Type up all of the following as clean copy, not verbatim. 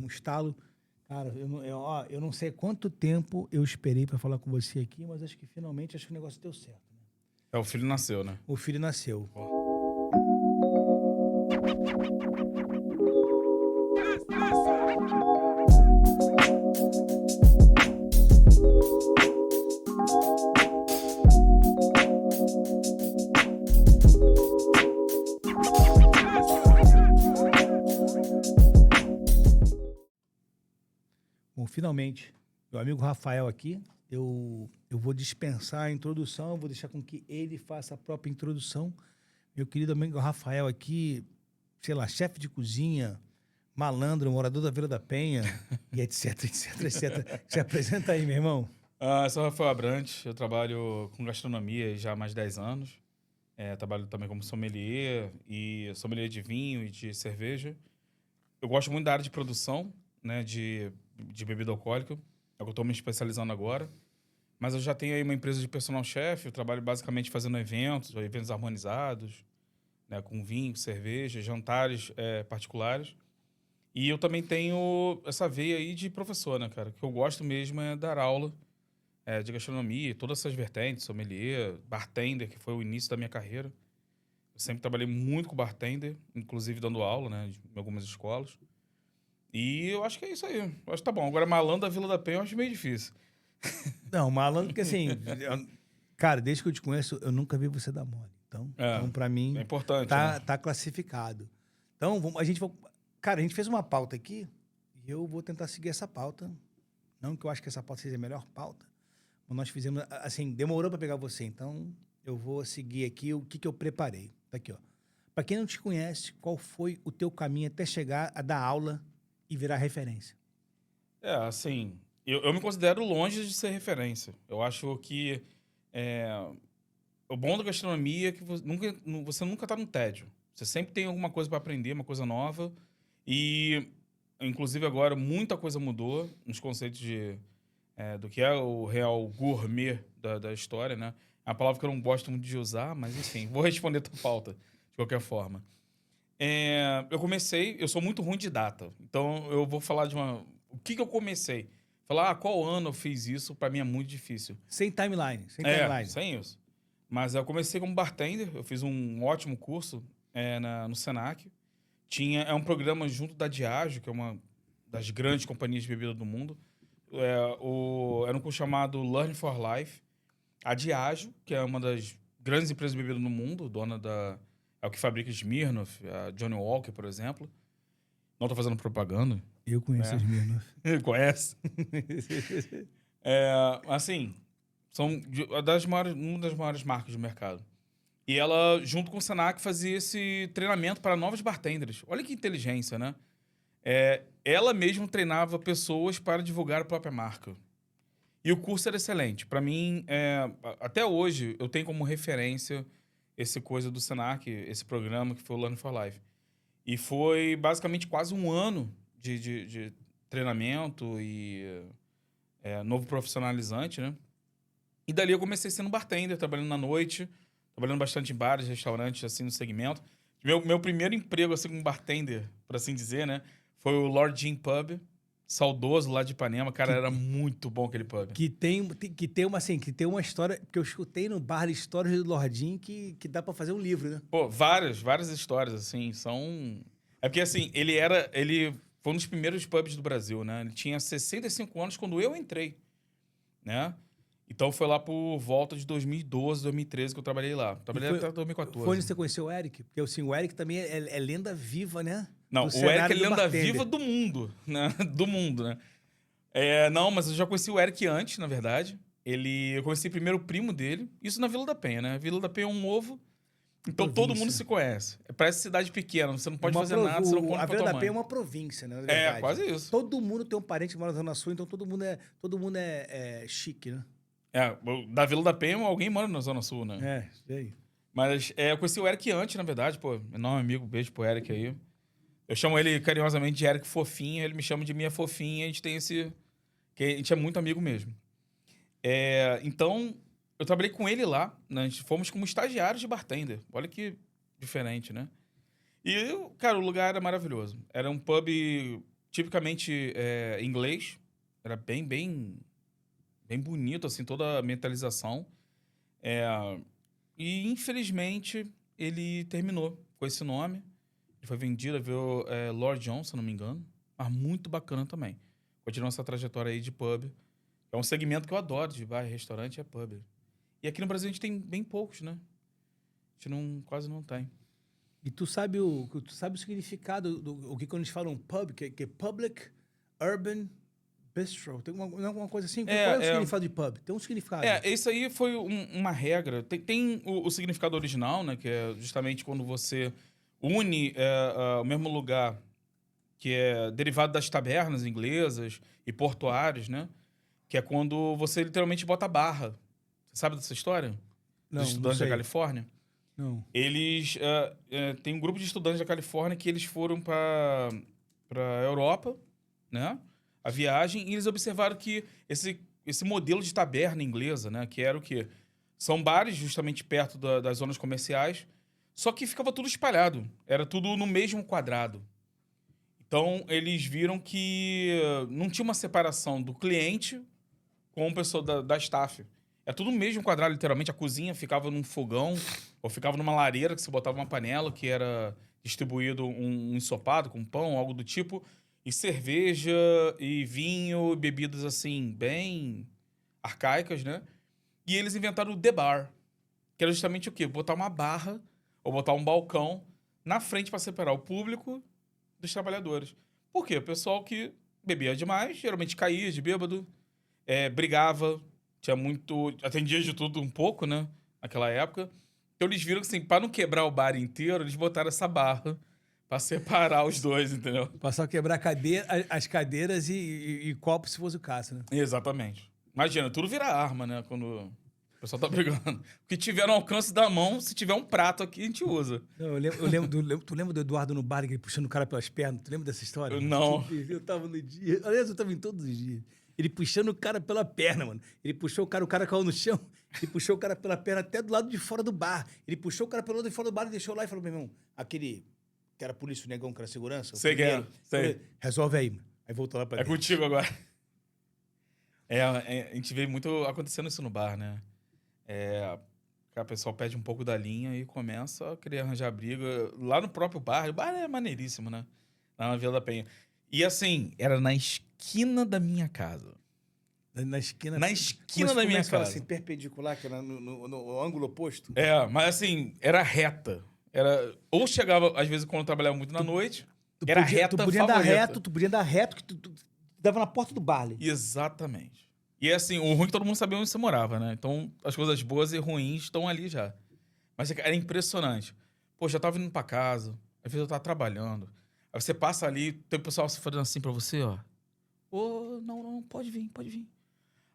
um estalo. Cara, eu não sei quanto tempo eu esperei para falar com você aqui, mas acho que finalmente o negócio deu certo. Né? É, o filho nasceu, né? O filho nasceu. Bom, finalmente, meu amigo Rafael aqui, eu vou dispensar a introdução, eu vou deixar com que ele faça a própria introdução. Meu querido amigo Rafael aqui, sei lá, chefe de cozinha, malandro, morador da Vila da Penha, e etc, etc, etc. Se apresenta aí, meu irmão. Eu sou o Rafael Abrantes, eu trabalho com gastronomia já há mais de 10 anos. Trabalho também como sommelier, e sommelier de vinho e de cerveja. Eu gosto muito da área de produção, né, de bebida alcoólica. É o que eu estou me especializando agora. Mas eu já tenho aí uma empresa de personal chef, eu trabalho basicamente fazendo eventos harmonizados, né, com vinho, cerveja, jantares particulares. E eu também tenho essa veia aí de professor, né, cara? O que eu gosto mesmo é dar aula de gastronomia, todas essas vertentes, sommelier, bartender, que foi o início da minha carreira. Eu sempre trabalhei muito com bartender, inclusive dando aula, né, em algumas escolas. E eu acho que é isso aí. Eu acho que tá bom. Agora, malandro da Vila da Penha eu acho meio difícil. Não, malandro, porque assim, cara, desde que eu te conheço, eu nunca vi você dar mole. Então para É mim, importante, né? tá classificado. Então, cara, a gente fez uma pauta aqui e eu vou tentar seguir essa pauta. Não que eu acho que essa pauta seja a melhor pauta, mas nós fizemos, assim, demorou para pegar você. Então, eu vou seguir aqui o que eu preparei. Tá aqui, ó. Para quem não te conhece, qual foi o teu caminho até chegar a dar aula e virar referência? Assim, eu me considero longe de ser referência. Eu acho que é, o bom da gastronomia é que você nunca tá no tédio. Você sempre tem alguma coisa para aprender, uma coisa nova. E, inclusive, agora muita coisa mudou nos conceitos do que é o real gourmet da história, né? É uma palavra que eu não gosto muito de usar, mas enfim, vou responder a tua pauta, de qualquer forma. Eu sou muito ruim de data, então eu vou falar o que eu comecei. Falar, qual ano eu fiz isso, pra mim é muito difícil. Sem timeline, sem timeline. Sem isso. Mas eu comecei como bartender, eu fiz um ótimo curso no Senac. É um programa junto da Diageo, que é uma das grandes companhias de bebida do mundo. Era um curso chamado Learn for Life. A Diageo, que é uma das grandes empresas de bebida no mundo, é o que fabrica Smirnoff, a Johnny Walker, por exemplo. Não tô fazendo propaganda. Eu conheço as Smirnoff. Conhece? Assim, uma das maiores marcas do mercado. E ela, junto com o Senac, fazia esse treinamento para novos bartenders. Olha que inteligência, né? Ela mesma treinava pessoas para divulgar a própria marca. E o curso era excelente. Para mim, até hoje, eu tenho como referência esse coisa do Senac, esse programa que foi o Learn for Life. E foi basicamente quase um ano de treinamento e novo profissionalizante, né? E dali eu comecei sendo bartender, trabalhando na noite, trabalhando bastante em bares, restaurantes, assim, no segmento. Meu primeiro emprego, assim, como bartender, por assim dizer, né? Foi o Lord Jim Pub, saudoso lá de Ipanema. Cara, era muito bom aquele pub. Que tem uma história, porque eu escutei no bar histórias do Lordinho que dá pra fazer um livro, né? Pô, várias histórias, assim, É porque, assim, ele foi um dos primeiros pubs do Brasil, né? Ele tinha 65 anos quando eu entrei, né? Então foi lá por volta de 2012, 2013 que eu trabalhei lá. Trabalhei até 2014. Foi onde você conheceu o Eric? Porque, assim, o Eric também é lenda viva, né? Não, Do o Eric é cenário do lenda bartender. viva do mundo, né? Do mundo, né? Não, mas eu já conheci o Eric antes, na verdade. Eu conheci primeiro o primo dele. Isso na Vila da Penha, né? Vila da Penha é um ovo. Então todo mundo se conhece. Parece cidade pequena, você não pode fazer nada, você não conta A pra Vila tua da mãe. Penha é uma província, né? Na verdade. Quase isso. Todo mundo tem um parente que mora na Zona Sul, então todo mundo é chique, né? Da Vila da Penha, alguém mora na Zona Sul, né? Isso aí. Mas eu conheci o Eric antes, na verdade, pô. Enorme amigo, beijo pro Eric aí. Eu chamo ele carinhosamente de Eric Fofinho, ele me chama de Minha Fofinha, a gente tem que a gente é muito amigo mesmo. Então, eu trabalhei com ele lá, né? A gente fomos como estagiários de bartender. Olha que diferente, né? E, cara, o lugar era maravilhoso. Era um pub tipicamente inglês. Era bem bonito, assim, toda a mentalização. E, infelizmente, ele terminou com esse nome. Ele foi vendido, viu Lord John, se não me engano. Mas muito bacana também. Continua essa trajetória aí de pub. É um segmento que eu adoro de bar, restaurante, é pub. E aqui no Brasil a gente tem bem poucos, né? A gente quase não tem. E tu sabe o significado o que quando eles falam pub, que é Public Urban Bistro. Tem alguma coisa assim? Qual é o significado de pub? Tem um significado. Isso aí foi uma regra. Tem o significado original, né? Que é justamente quando você une o mesmo lugar, que é derivado das tabernas inglesas e portuários, né? Que é quando você literalmente bota barra. Você sabe dessa história? Não, Dos estudantes não da sei. Califórnia? Não. Eles... tem um grupo de estudantes da Califórnia que eles foram para a Europa, né? A viagem, e eles observaram que esse modelo de taberna inglesa, né? Que era o quê? São bares justamente perto das zonas comerciais, só que ficava tudo espalhado. Era tudo no mesmo quadrado. Então, eles viram que não tinha uma separação do cliente com o pessoal da staff. É tudo no mesmo quadrado, literalmente. A cozinha ficava num fogão, ou ficava numa lareira que você botava uma panela, que era distribuído um ensopado com pão, algo do tipo, e cerveja, e vinho, bebidas assim, bem arcaicas, né? E eles inventaram o The Bar, que era justamente o quê? Botar uma barra, ou botar um balcão na frente para separar o público dos trabalhadores. Por quê? O pessoal que bebia demais, geralmente caía de bêbado, brigava, tinha muito... Atendia de tudo um pouco, né? Naquela época. Então eles viram que, assim, para não quebrar o bar inteiro, eles botaram essa barra para separar os dois, entendeu? Passar a quebrar as cadeiras e copos, se fosse o caso, né? Exatamente. Imagina, tudo vira arma, né? Quando o pessoal tá brigando. O que tiver no alcance da mão, se tiver um prato aqui, a gente usa. Não, tu lembra do Eduardo no bar, ele puxando o cara pelas pernas? Tu lembra dessa história? Não. Eu tava no dia. Aliás, eu tava em todos os dias. Ele puxando o cara pela perna, mano. Ele puxou o cara caiu no chão. Ele puxou o cara pela perna até do lado de fora do bar. Ele puxou o cara pelo lado de fora do bar e deixou lá e falou: meu irmão, aquele que era polícia, o negão, que era segurança. Sei que era, sei. Falei, resolve aí, mano. Aí voltou lá pra É dentro. contigo agora. A gente vê muito acontecendo isso no bar, né? A pessoa perde um pouco da linha e começa a querer arranjar briga lá no próprio bar. O bar é maneiríssimo, né? Lá na Vila da Penha. E assim, era na esquina da minha casa. Na esquina. Na esquina da minha casa. Assim, perpendicular, que era no ângulo oposto. Mas assim, era reta. Ou chegava, às vezes, quando eu trabalhava muito na noite, era reta tu podia favorita. tu podia dar reto, que tu dava na porta do bar ali. Exatamente. E assim, o ruim é que todo mundo sabia onde você morava, né? Então, as coisas boas e ruins estão ali já. Mas era impressionante. Pô, já tava indo pra casa, às vezes eu tava trabalhando. Aí você passa ali, tem o pessoal fazendo assim pra você, ó. Ô, não, pode vir, pode vir.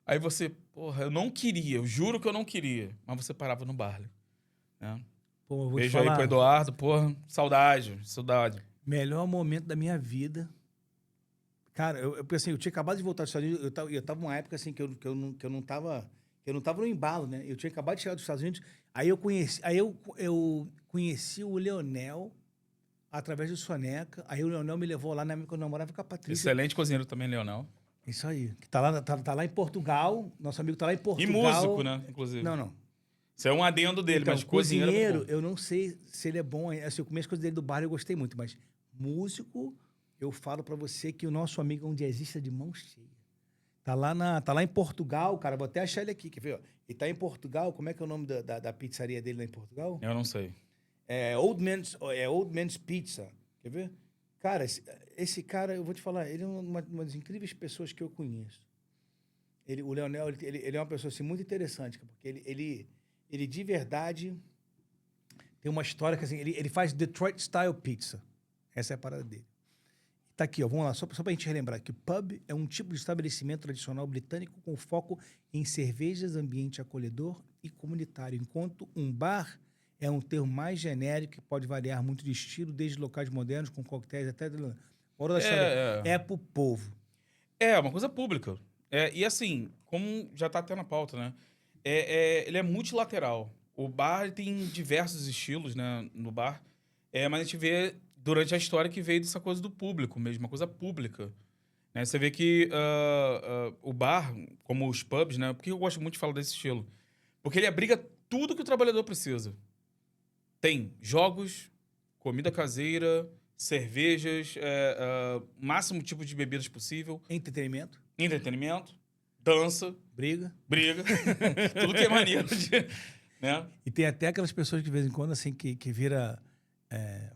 Aí você, porra, eu não queria, eu juro que eu não queria. Mas você parava no bar, né? Pô, eu vou Beijo te falar, aí pro Eduardo, porra, saudade. melhor momento da minha vida. Cara, eu pensei, eu tinha acabado de voltar dos Estados Unidos, eu tava numa época assim que eu não tava no embalo, né? Eu tinha acabado de chegar dos Estados Unidos, aí eu conheci o Leonel através do Soneca, aí o Leonel me levou lá na época que eu namorava com a Patrícia. Excelente cozinheiro também, Leonel. Isso aí, que tá lá em Portugal, nosso amigo tá lá em E Portugal. músico, né, inclusive. Não. Isso é um adendo dele, Então, mas cozinheiro é muito bom. eu não sei se ele é bom. Assim, eu comi as coisas dele do bar e eu gostei muito, mas músico, eu falo pra você que o nosso amigo é um jazzista de mão cheia. Tá lá em Portugal, cara, vou até achar ele aqui, quer ver? Ó? Ele tá em Portugal, como é que é o nome da pizzaria dele lá em Portugal? Eu não sei. Old Man's Pizza, quer ver? Cara, esse cara, eu vou te falar, ele é uma das incríveis pessoas que eu conheço. O Leonel, ele é uma pessoa assim, muito interessante, porque ele de verdade tem uma história que assim, ele faz Detroit Style Pizza. Essa é a parada dele. Tá aqui, ó, vamos lá, só pra gente relembrar que pub é um tipo de estabelecimento tradicional britânico com foco em cervejas, ambiente acolhedor e comunitário, enquanto um bar é um termo mais genérico que pode variar muito de estilo, desde locais modernos com coquetéis até... Hora da história é pro povo. É uma coisa pública. E assim, como já tá até na pauta, né? Ele é multilateral. O bar tem diversos estilos, né, no bar. Mas a gente vê durante a história que veio dessa coisa do público mesmo, uma coisa pública. Né? Você vê que o bar, como os pubs, né? Por que eu gosto muito de falar desse estilo? Porque ele abriga tudo que o trabalhador precisa. Tem jogos, comida caseira, cervejas, máximo tipo de bebidas possível, Entretenimento, entretenimento, dança, briga. briga, tudo que é maneiro, né? E tem até aquelas pessoas que, de vez em quando, assim, que vira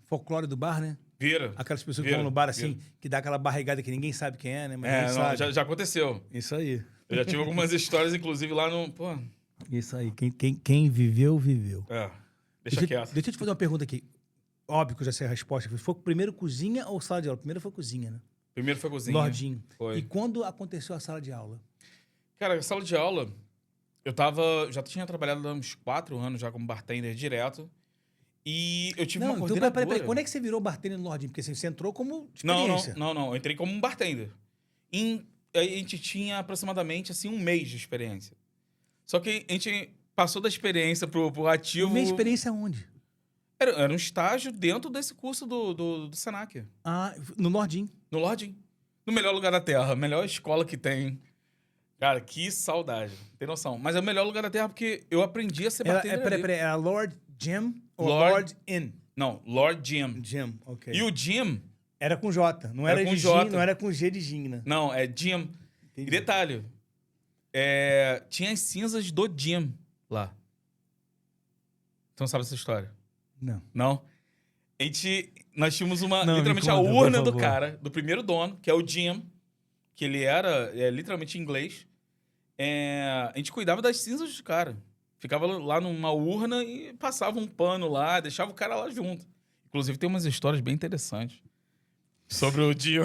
folclore do bar, né? Vira. Aquelas pessoas que Vira, vão no bar, assim, vira. que dá aquela barrigada que ninguém sabe quem é, né? Mas a gente Não, sabe. já aconteceu. Isso aí. Eu já tive algumas histórias, inclusive, lá no... Pô, Isso aí. Quem viveu, viveu. deixa quieto. Deixa eu te fazer uma pergunta aqui. Óbvio que eu já sei a resposta. Foi primeiro cozinha ou sala de aula? Primeiro foi cozinha, né? Primeiro foi cozinha. Lordinho. Foi. E quando aconteceu a sala de aula? Cara, a sala de aula, já tinha trabalhado há uns 4 anos já como bartender direto. E eu tive uma Então, coordenadora. peraí. Quando é que você virou bartender no Lordinho? Porque assim, você entrou como Não. experiência. Eu entrei como um bartender. A gente tinha aproximadamente, assim, 1 mês de experiência. Só que a gente passou da experiência pro ativo... Minha experiência onde? Era um estágio dentro desse curso do Senac. Ah, no Lordinho. No Lordinho. No melhor lugar da Terra. A melhor escola que tem. Cara, que saudade. Tem noção. Mas é o melhor lugar da Terra porque eu aprendi a ser bartender ali. Peraí. Era Lord Jim ou Lord- Lord Inn? Não, Lord Jim. Jim, ok. E o Jim... Era com J. Não era, Era com de J. Gin, não era com G de Gin, né? Não, é Jim. Entendi. E detalhe, tinha as cinzas do Jim lá. Você não sabe essa história? Não. Não? Nós tínhamos Não, literalmente me a conta, por urna do favor. cara, do primeiro dono, que é o Jim, que ele era literalmente inglês. A gente cuidava das cinzas do cara. Ficava lá numa urna e passava um pano lá, deixava o cara lá junto. Inclusive, tem umas histórias bem interessantes sobre o Jim.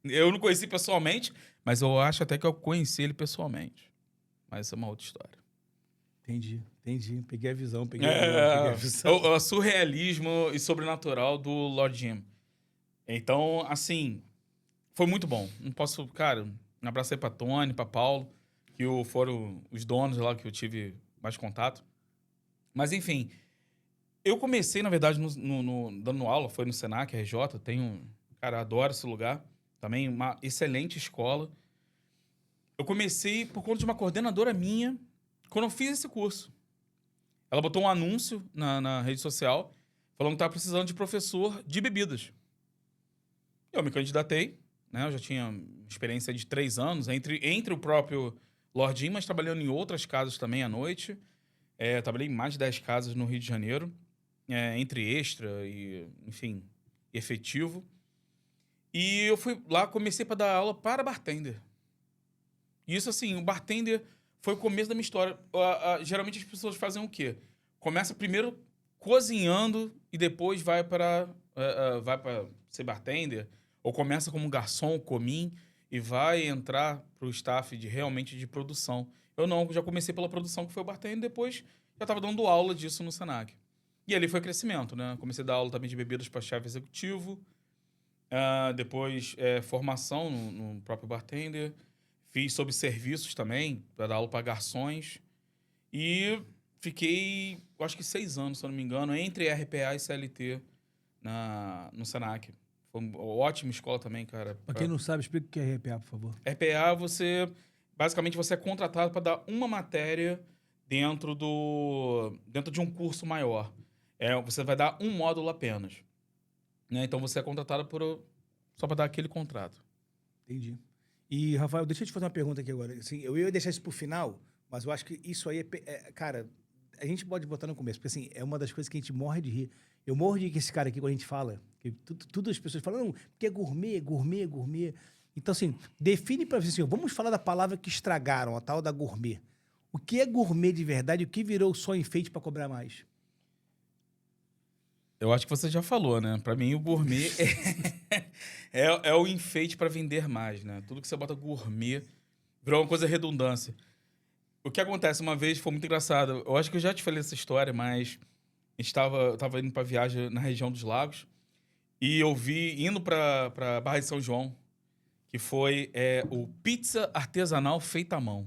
Eu não conheci pessoalmente, mas eu acho até que eu conheci ele pessoalmente. Mas isso é uma outra história. Entendi. Peguei a visão, peguei a visão. O surrealismo e sobrenatural do Lord Jim. Então, assim, foi muito bom. Não posso... Cara, um abraço aí pra Tony, pra Paulo, que foram os donos lá que eu tive mais contato. Mas, enfim, eu comecei, na verdade, dando aula, foi no Senac, RJ, cara, adoro esse lugar. Também uma excelente escola. Eu comecei por conta de uma coordenadora minha, quando eu fiz esse curso. Ela botou um anúncio na rede social, falando que estava precisando de professor de bebidas. Eu me candidatei, né? Eu já tinha experiência de 3 anos, entre o próprio Lordinho, mas trabalhando em outras casas também à noite. Trabalhei em mais de 10 casas no Rio de Janeiro, entre extra e, enfim, efetivo. E eu fui lá, comecei para dar aula para bartender. E isso, assim, o bartender foi o começo da minha história. Geralmente as pessoas fazem o quê? Começa primeiro cozinhando e depois vai para ser bartender. Ou começa como garçom, comim, e vai entrar para o staff realmente de produção. Eu não, já comecei pela produção, que foi o bartender, e depois já estava dando aula disso no Senac. E ali foi crescimento, né? Comecei a dar aula também de bebidas para chefe executivo. Depois formação no próprio bartender. Fiz sobre serviços também, para dar aula para garçons. E fiquei, acho que 6 anos, se eu não me engano, entre RPA e CLT no Senac. Foi uma ótima escola também, cara. Pra quem não sabe, explica o que é RPA, por favor. RPA, basicamente, você é contratado para dar uma matéria dentro de um curso maior. Você vai dar um módulo apenas. Né? Então, você é contratado só para dar aquele contrato. Entendi. E, Rafael, deixa eu te fazer uma pergunta aqui agora. Assim, eu ia deixar isso pro final, mas eu acho que isso aí cara, a gente pode botar no começo, porque assim, é uma das coisas que a gente morre de rir. Eu morro de rir com esse cara aqui quando a gente fala, que tudo as pessoas falam, não, porque é gourmet, gourmet, gourmet. Então, assim, define pra você assim, vamos falar da palavra que estragaram, a tal da gourmet. O que é gourmet de verdade e o que virou só enfeite para cobrar mais? Eu acho que você já falou, né? Pra mim, o gourmet é o enfeite para vender mais, né? Tudo que você bota gourmet virou uma coisa redundância. O que acontece uma vez foi muito engraçado. Eu acho que eu já te falei essa história, mas eu tava indo pra viagem na região dos Lagos e eu vi, indo pra Barra de São João, que foi o pizza artesanal feita à mão.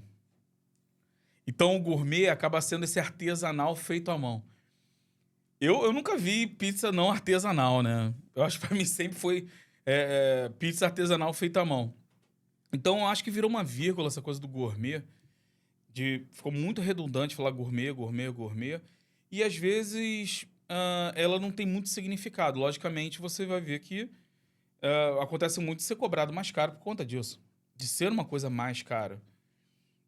Então, o gourmet acaba sendo esse artesanal feito à mão. Eu nunca vi pizza não artesanal, né? Eu acho que pra mim sempre foi pizza artesanal feita à mão. Então, eu acho que virou uma vírgula essa coisa do gourmet. Ficou muito redundante falar gourmet, gourmet, gourmet. E, às vezes, ela não tem muito significado. Logicamente, você vai ver que acontece muito de ser cobrado mais caro por conta disso. De ser uma coisa mais cara.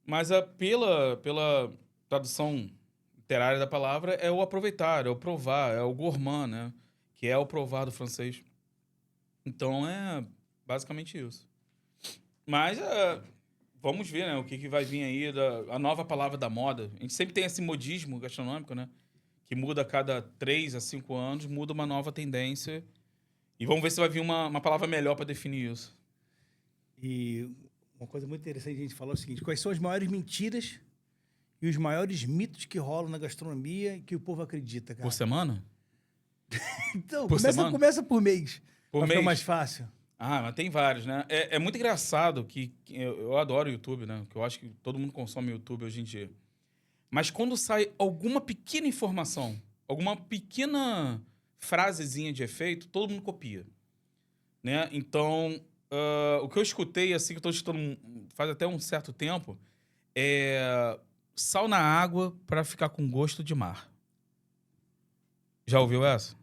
Mas pela tradução literária da palavra, é o aproveitar, é o provar, é o gourmand, né? Que é o provar do francês. Então, é basicamente isso. Mas vamos ver, né? O que vai vir aí, a nova palavra da moda. A gente sempre tem esse modismo gastronômico, né? Que muda a cada 3 a 5 anos, muda uma nova tendência. E vamos ver se vai vir uma palavra melhor para definir isso. E uma coisa muito interessante a gente falar é o seguinte: quais são as maiores mentiras e os maiores mitos que rolam na gastronomia e que o povo acredita, cara? Por semana? Então, Por semana? começa por mês. Por Pra ficar mês? mais fácil. Ah, mas tem vários, né? É muito engraçado que eu adoro o YouTube, né? Que eu acho que todo mundo consome YouTube hoje em dia. Mas quando sai alguma pequena informação, alguma pequena frasezinha de efeito, todo mundo copia, né? Então, o que eu escutei, assim, que eu tô escutando faz até um certo tempo, é sal na água para ficar com gosto de mar. Já ouviu essa?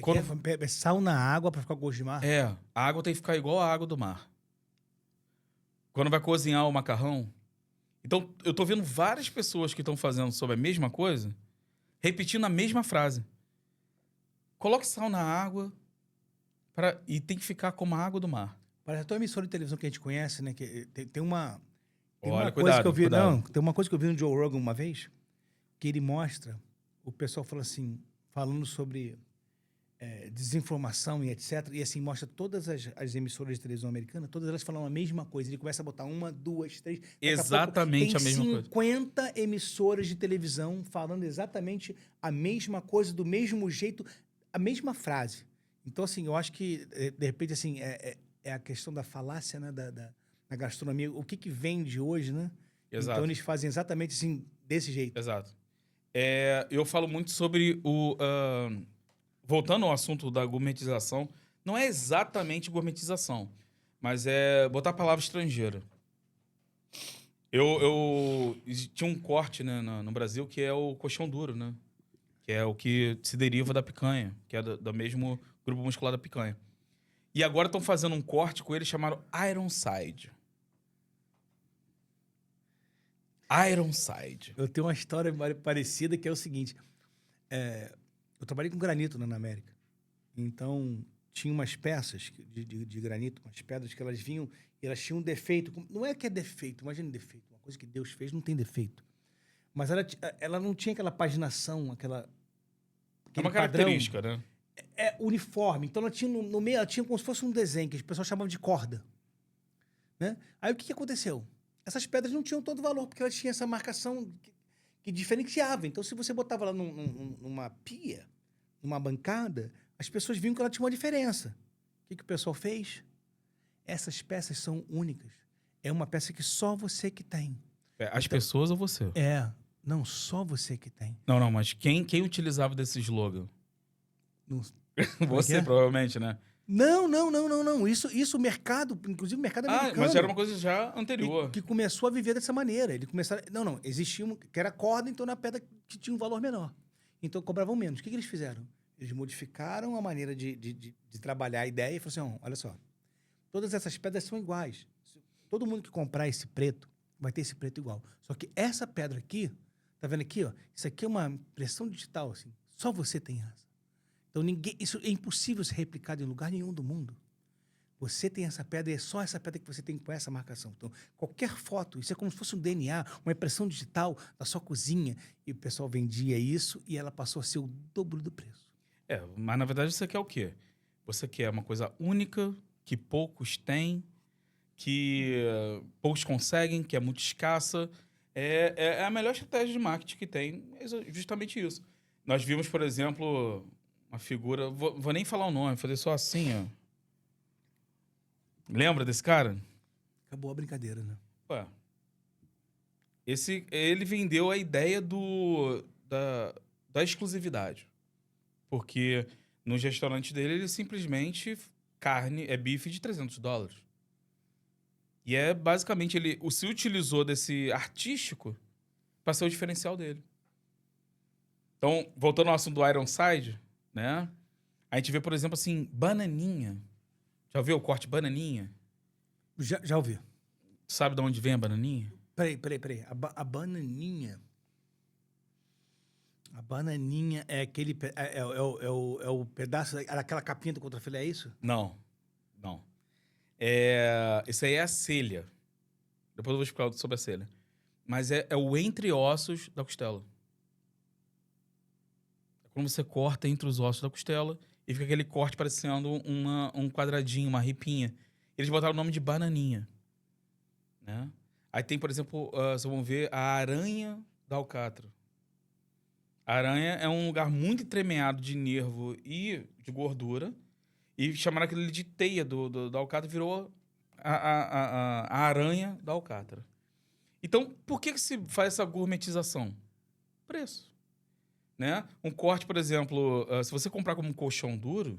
Como é que é? Sal na água pra ficar com gosto de mar? A água tem que ficar igual a água do mar. Quando vai cozinhar o macarrão. Então, eu tô vendo várias pessoas que estão fazendo sobre a mesma coisa, repetindo a mesma frase. Coloque sal na água e tem que ficar como a água do mar. Parece até uma emissora de televisão que a gente conhece, né? Que tem uma Olha, coisa que eu vi. cuidado. Não, tem uma coisa que eu vi no Joe Rogan uma vez, que ele mostra, o pessoal fala assim, falando sobre desinformação e etc. E assim, mostra todas as emissoras de televisão americanas, todas elas falam a mesma coisa. Ele começa a botar 1, 2, 3. Exatamente a mesma coisa. Tem 50 emissoras de televisão falando exatamente a mesma coisa, do mesmo jeito, a mesma frase. Então, assim, eu acho que, de repente, assim, é a questão da falácia, né, da gastronomia. O que vende hoje, né? Exato. Então, eles fazem exatamente assim, desse jeito. Exato. Eu falo muito sobre voltando ao assunto da gourmetização, não é exatamente gourmetização, mas é botar palavra estrangeira. Tinha um corte, né, no Brasil que é o coxão duro, né? Que é o que se deriva da picanha, que é do mesmo grupo muscular da picanha. E agora estão fazendo um corte com ele chamado Ironside. Ironside. Eu tenho uma história parecida que é o seguinte. Eu trabalhei com granito, né, na América. Então, tinha umas peças de granito, umas pedras que elas vinham e elas tinham um defeito. Não é que é defeito, imagina defeito. Uma coisa que Deus fez não tem defeito. Mas ela não tinha aquela paginação, É aquele uma característica, né? uniforme. Então, ela tinha no meio, ela tinha como se fosse um desenho, que as pessoas chamavam de corda. Né? Aí, o que aconteceu? Essas pedras não tinham todo valor, porque elas tinham essa marcação que diferenciava. Então, se você botava lá numa pia, numa bancada, as pessoas viam que ela tinha uma diferença. O que o pessoal fez? Essas peças são únicas. É uma peça que só você que tem. As pessoas ou você? Não, só você que tem. Não, mas quem utilizava desse slogan? Não, Você, provavelmente, né? Não. Isso o mercado, inclusive o mercado americano. Mas era uma coisa já anterior. Que começou a viver dessa maneira. Ele começaram. Não, existia que era corda, então na pedra que tinha um valor menor. Então cobravam menos. O que eles fizeram? Eles modificaram a maneira de trabalhar a ideia e falaram assim: olha só, todas essas pedras são iguais. Todo mundo que comprar esse preto vai ter esse preto igual. Só que essa pedra aqui, tá vendo aqui, ó? Isso aqui é uma impressão digital, assim. Só você tem essa. Então isso é impossível ser replicado em lugar nenhum do mundo. Você tem essa pedra e é só essa pedra que você tem com essa marcação. Então, qualquer foto, isso é como se fosse um DNA, uma impressão digital da sua cozinha. E o pessoal vendia isso e ela passou a ser o dobro do preço. Mas na verdade você quer o quê? Você quer uma coisa única, que poucos têm, que poucos conseguem, que é muito escassa. É a melhor estratégia de marketing que tem, é justamente isso. Nós vimos, por exemplo, uma figura... Vou nem falar o nome, vou fazer só assim, ó. Lembra desse cara? Acabou a brincadeira, né? Ele vendeu a ideia da exclusividade. Porque nos restaurantes dele, ele simplesmente é bife de $300. E é basicamente, ele se utilizou desse artístico para ser o diferencial dele. Então, voltando ao assunto do Ironside, né? A gente vê, por exemplo, assim, bananinha. Já ouviu o corte bananinha? Já ouvi. Sabe de onde vem a bananinha? Peraí. A bananinha... A bananinha é aquele... É o pedaço... Aquela capinha do contrafilé, é isso? Não. Isso aí é a celha. Depois eu vou explicar sobre a celha. Mas é o entre-ossos da costela. É quando você corta entre os ossos da costela e fica aquele corte parecendo um quadradinho, uma ripinha. Eles botaram o nome de bananinha. Né? Aí tem, por exemplo, vocês vão ver a aranha da alcatra. A aranha é um lugar muito entremeado de nervo e de gordura. E chamaram aquilo de teia da alcatra, virou a aranha da alcatra. Então, por que se faz essa gourmetização? Preço. Né? Um corte, por exemplo, se você comprar como um colchão duro,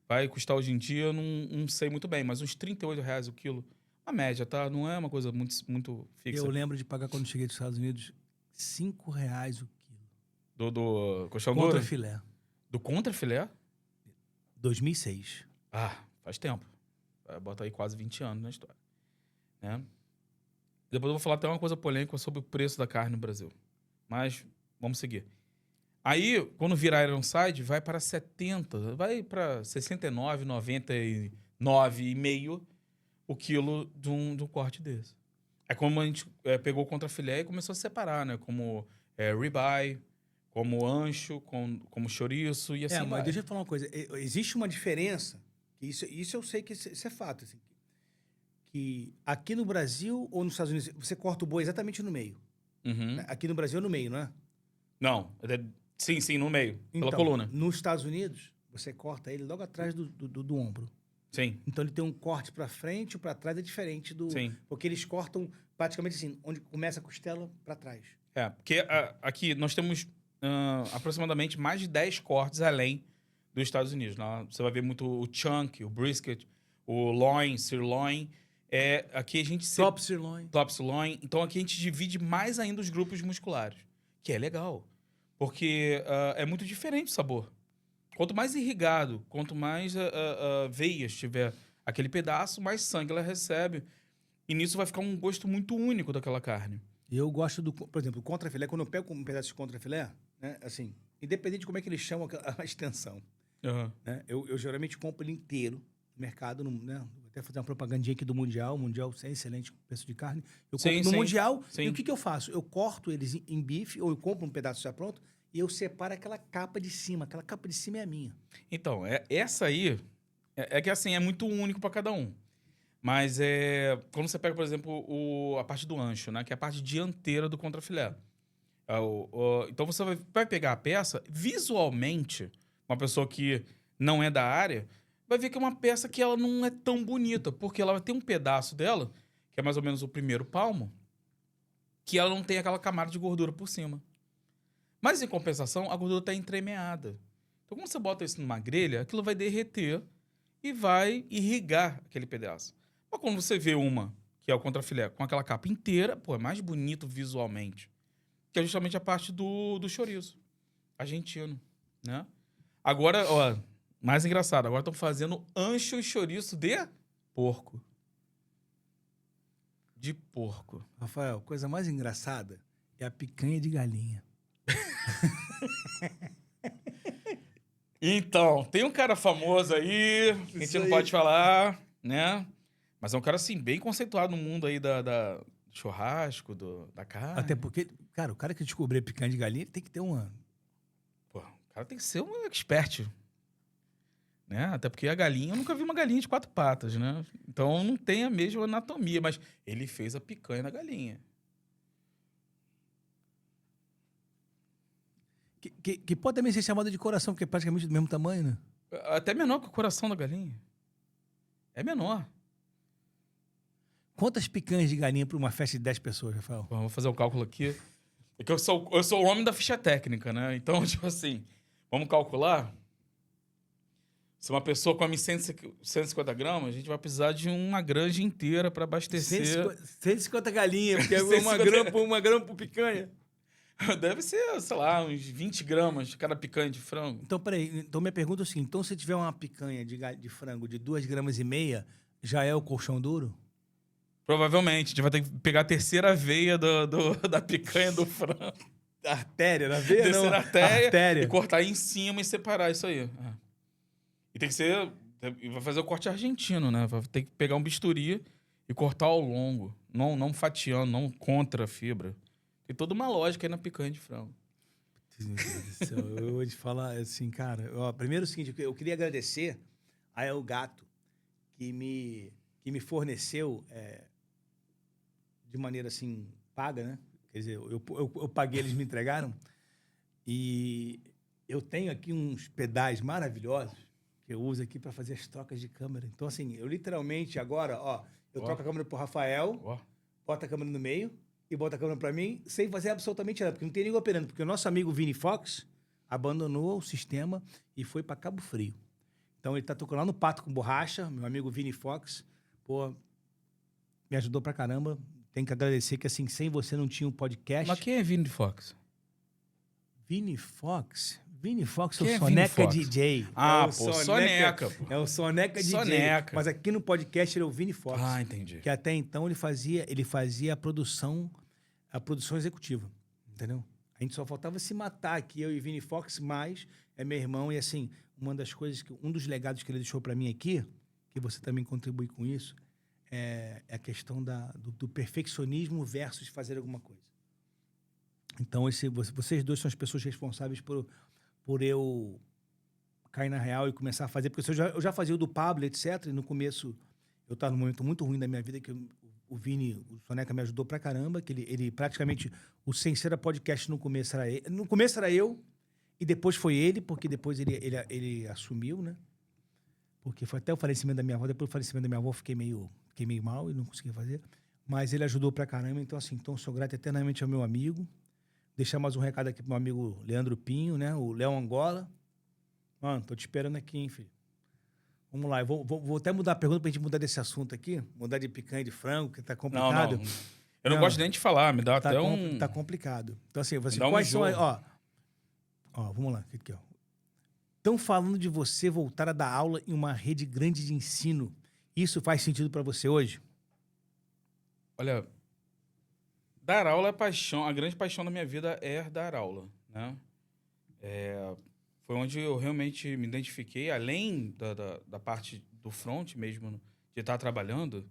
vai custar hoje em dia, eu não sei muito bem, mas uns R$38 o quilo. A média, tá? Não é uma coisa muito fixa. Eu lembro de pagar, quando cheguei dos Estados Unidos, R$5 o quilo. Do colchão duro? Contrafilé. Do contrafilé? 2006. Ah, faz tempo. Bota aí quase 20 anos na história. Né? Depois eu vou falar até uma coisa polêmica sobre o preço da carne no Brasil. Mas vamos seguir. Aí, quando virar Ironside, vai para 70, vai para 69, 99,5 o quilo de um corte desse. É como a gente pegou o contrafilé e começou a separar, né? Como ribeye, como ancho, como chouriço e assim vai. Mas deixa eu falar uma coisa. Existe uma diferença, que isso eu sei que isso é fato, assim, que aqui no Brasil ou nos Estados Unidos, você corta o boi exatamente no meio. Uhum. Né? Aqui no Brasil é no meio, não é? Não, sim, no meio, Então, pela coluna. Nos Estados Unidos, você corta ele logo atrás do ombro. Sim. Então ele tem um corte para frente, para trás é diferente do... Sim. Porque eles cortam praticamente assim, onde começa a costela para trás. Porque aqui nós temos aproximadamente mais de 10 cortes além dos Estados Unidos. Você vai ver muito o chunk, o brisket, o loin, sirloin. Aqui a gente... Top sirloin. Top sirloin. Então aqui a gente divide mais ainda os grupos musculares, que é legal. Porque é muito diferente o sabor. Quanto mais irrigado, quanto mais veias tiver aquele pedaço, mais sangue ela recebe. E nisso vai ficar um gosto muito único daquela carne. Eu gosto por exemplo, o contrafilé. Quando eu pego um pedaço de contrafilé, né, assim, independente de como é que eles chamam a extensão, né, eu geralmente compro ele inteiro no mercado, né, vou até fazer uma propagandinha aqui do Mundial. O Mundial é excelente preço de carne. Eu compro no Mundial. Sim. E o que eu faço? Eu corto eles em bife, ou eu compro um pedaço já pronto, e eu separo aquela capa de cima. Aquela capa de cima é a minha. Então, essa aí... É que assim, é muito único para cada um. Mas quando você pega, por exemplo, a parte do ancho, né? Que é a parte dianteira do contrafilé. Então você vai pegar a peça, visualmente, uma pessoa que não é da área, vai ver que é uma peça que ela não é tão bonita, porque ela vai ter um pedaço dela, que é mais ou menos o primeiro palmo, que ela não tem aquela camada de gordura por cima. Mas, em compensação, a gordura está entremeada. Então, quando você bota isso numa grelha, aquilo vai derreter e vai irrigar aquele pedaço. Mas quando você vê uma, que é o contrafilé, com aquela capa inteira, é mais bonito visualmente. Que é justamente a parte do chouriço argentino, né? Agora, mais engraçado, agora estão fazendo ancho e chouriço de porco. De porco. Rafael, coisa mais engraçada é a picanha de galinha. Então, tem um cara famoso aí, que a gente não pode falar, né? Mas é um cara, assim, bem conceituado no mundo aí da churrasco, da carne. Até porque, cara, o cara que descobriu a picanha de galinha, ele tem que ter uma... Pô, o cara tem que ser um expert, né? Até porque a galinha, eu nunca vi uma galinha de 4 patas, né? Então, não tem a mesma anatomia, mas ele fez a picanha da galinha. Que pode também ser chamada de coração, porque é praticamente do mesmo tamanho, né? Até menor que o coração da galinha. É menor. Quantas picanhas de galinha para uma festa de 10 pessoas, Rafael? Bom, vou fazer o cálculo aqui. É que eu sou o homem da ficha técnica, né? Então, tipo assim, Vamos calcular? Se uma pessoa come 150 gramas, a gente vai precisar de uma granja inteira para abastecer. 150 galinhas, porque é 150 uma grama por picanha. Deve ser, sei lá, uns 20 gramas de cada picanha de frango. Então, peraí. Então, minha pergunta é o seguinte. Então, se tiver uma picanha de frango de 2,5 gramas, já é o colchão duro? Provavelmente. A gente vai ter que pegar a terceira veia da picanha do frango. Artéria, na veia não. Terceira artéria. E Artéria. cortar em cima e separar isso aí. E tem que ser... Vai fazer o corte argentino, né? Vai ter que pegar um bisturi e cortar ao longo. Não fatiando, não contra a fibra. Tem toda uma lógica aí na picanha de frango. Meu Deus do céu, eu vou te falar assim, cara. Ó, primeiro é o seguinte, eu queria agradecer a El Gato, que me forneceu de maneira assim, paga, né? Quer dizer, eu paguei, eles me entregaram. E eu tenho aqui uns pedais maravilhosos que eu uso aqui para fazer as trocas de câmera. Então, assim, eu literalmente agora, ó, eu troco a câmera pro Rafael, boto a câmera no meio e boto a câmera para mim, sem fazer absolutamente nada, porque não tem ninguém operando. Porque o nosso amigo Vini Fox abandonou o sistema e foi para Cabo Frio. Então, ele tá tocando lá no Pato com Borracha, meu amigo Vini Fox, pô, me ajudou pra caramba. Tem que agradecer que, assim, sem você não tinha um podcast. Mas quem é Vini Fox? Vini Fox? Vini Fox é Quem o é Vini Soneca Fox? DJ. Ah, É o pô, Soneca, pô. É o Soneca DJ. Soneca. Mas aqui no podcast ele é o Vini Fox. Ah, entendi. Que até então ele fazia a produção executiva, entendeu? A gente só faltava se matar aqui, eu e Vini Fox, mas é meu irmão. E assim, um dos legados que ele deixou para mim aqui, que você também contribui com isso, é a questão do perfeccionismo versus fazer alguma coisa. Então, vocês dois são as pessoas responsáveis por eu cair na real e começar a fazer. Porque eu já fazia o do Pablo, etc. E no começo, eu estava num momento muito ruim da minha vida, que o Vini, o Soneca, me ajudou pra caramba. Que ele praticamente, o Sem Cera Podcast no começo era ele. No começo era eu, e depois foi ele, porque depois ele assumiu, né? Porque foi até o falecimento da minha avó. Depois do falecimento da minha avó, fiquei meio mal e não consegui fazer. Mas ele ajudou pra caramba. Então, assim, sou grato eternamente ao meu amigo. Deixar mais um recado aqui pro meu amigo Leandro Pinho, né? O Léo Angola. Mano, tô te esperando aqui, hein, filho. Vamos lá. Eu vou até mudar a pergunta pra gente mudar desse assunto aqui. Mudar de picanha de frango, que tá complicado. Não. Eu não gosto nem de falar, me dá até Tá complicado. Então, assim, quais são... Ó, vamos lá. Aqui, ó. Estão falando de você voltar a dar aula em uma rede grande de ensino. Isso faz sentido pra você hoje? Olha... Dar aula é paixão. A grande paixão da minha vida é dar aula, né? Foi onde eu realmente me identifiquei, além da parte do front mesmo, de estar trabalhando,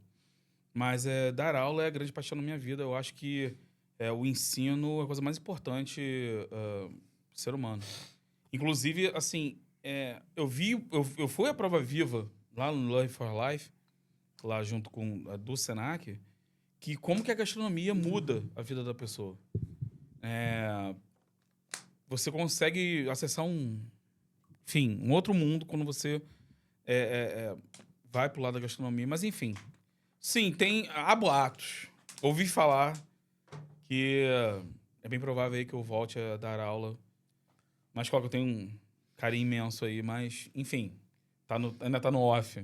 mas dar aula é a grande paixão da minha vida. Eu acho que o ensino é a coisa mais importante do ser humano. Inclusive, assim, eu fui à prova viva lá no Love for Life, lá junto com a do Senac, que como que a gastronomia muda a vida da pessoa. Você consegue acessar um outro mundo quando você vai pro lado da gastronomia. Mas, enfim. Sim, há boatos. Ouvi falar que é bem provável aí que eu volte a dar aula. Mas, claro que eu tenho um carinho imenso aí. Mas, enfim, ainda tá no off,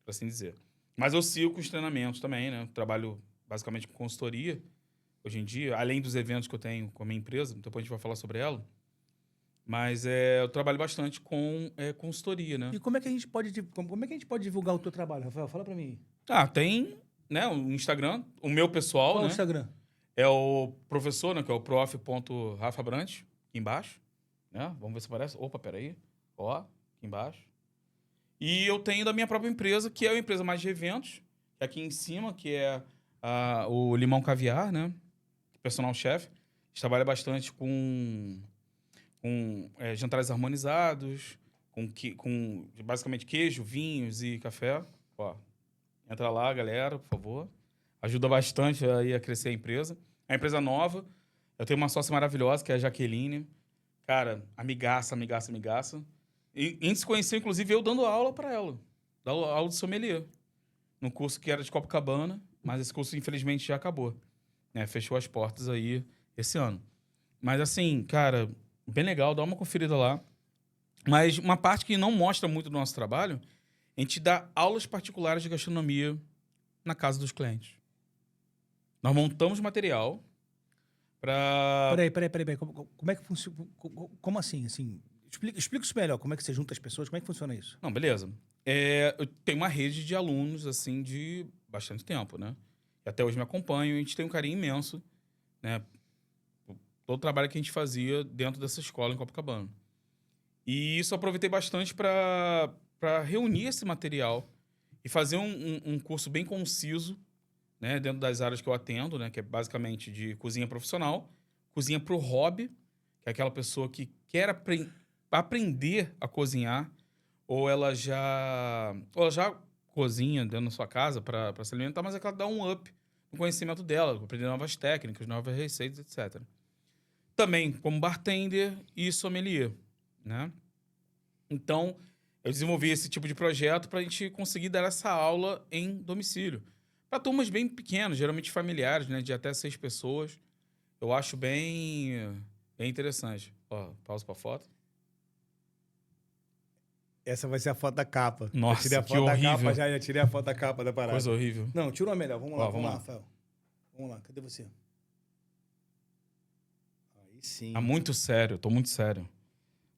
por assim dizer. Mas eu sigo com os treinamentos também, né? Trabalho basicamente com consultoria, hoje em dia, além dos eventos que eu tenho com a minha empresa, depois a gente vai falar sobre ela, mas eu trabalho bastante com consultoria, né? E como é que a gente pode divulgar o teu trabalho, Rafael? Fala pra mim. Tem, né, o Instagram, o meu pessoal, Qual né? é o Instagram? É o professor, né, que é o prof.rafabrantes, aqui embaixo, né? Vamos ver se aparece. Opa, peraí. Ó, aqui embaixo. E eu tenho da minha própria empresa, que é a empresa mais de eventos, aqui em cima, que é o Limão Caviar, né? Personal chef. A gente trabalha bastante com jantares harmonizados, com basicamente queijo, vinhos e café. Ó, entra lá, galera, por favor. Ajuda bastante aí a crescer a empresa. É uma empresa nova. Eu tenho uma sócia maravilhosa, que é a Jaqueline. Cara, amigaça. E a gente se conheceu, inclusive, eu dando aula para ela. Dando aula de sommelier. Num curso que era de Copacabana. Mas esse curso, infelizmente, já acabou. Né? Fechou as portas aí esse ano. Mas, assim, cara, bem legal. Dá uma conferida lá. Mas uma parte que não mostra muito do nosso trabalho, a gente dá aulas particulares de gastronomia na casa dos clientes. Nós montamos material para... Peraí. Como é que funciona? Como assim? Explica isso melhor. Como é que você junta as pessoas? Como é que funciona isso? Não, beleza. Eu tenho uma rede de alunos, assim, de bastante tempo, né? E até hoje me acompanham e a gente tem um carinho imenso, né? Por todo o trabalho que a gente fazia dentro dessa escola em Copacabana. E isso eu aproveitei bastante para reunir esse material e fazer um curso bem conciso, né? Dentro das áreas que eu atendo, né? Que é basicamente de cozinha profissional, cozinha para o hobby, que é aquela pessoa que quer aprender a cozinhar, ou ela já cozinha dentro da sua casa para se alimentar, mas é que ela dá um up no conhecimento dela, aprender novas técnicas, novas receitas, etc. Também como bartender e sommelier, né? Então, eu desenvolvi esse tipo de projeto para a gente conseguir dar essa aula em domicílio. Para turmas bem pequenas, geralmente familiares, né? De até 6 pessoas. Eu acho bem interessante. Ó, pausa para foto. Essa vai ser a foto da capa. Já tirei Nossa, a que foto da capa, horrível. já tirei a foto da capa da parada. Coisa horrível. Não, tira uma melhor. Vamos Ó, lá, vamos lá. Rafael. Vamos lá, cadê você? Aí sim. Tá muito sério, tô muito sério.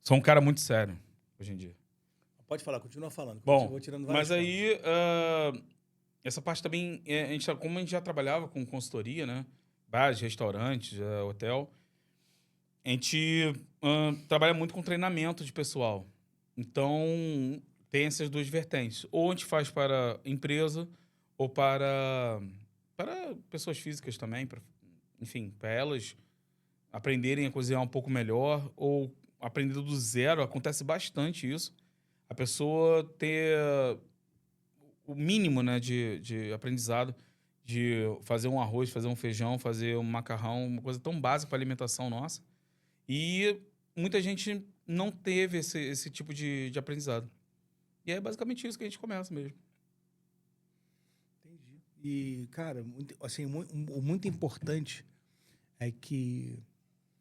Sou um cara muito sério hoje em dia. Pode falar, continua falando. Bom, Eu vou tirando várias mas aí, essa parte também, como a gente já trabalhava com consultoria, né? Bares, restaurantes, hotel, a gente trabalha muito com treinamento de pessoal. Então, tem essas duas vertentes. Ou a gente faz para empresa, ou para pessoas físicas também, enfim, para elas aprenderem a cozinhar um pouco melhor, ou aprender do zero. Acontece bastante isso. A pessoa ter o mínimo, né, de aprendizado, de fazer um arroz, fazer um feijão, fazer um macarrão, uma coisa tão básica para a alimentação nossa. E muita gente não teve esse tipo de aprendizado. E é basicamente isso que a gente começa mesmo. Entendi. E, cara, assim, o muito importante é que...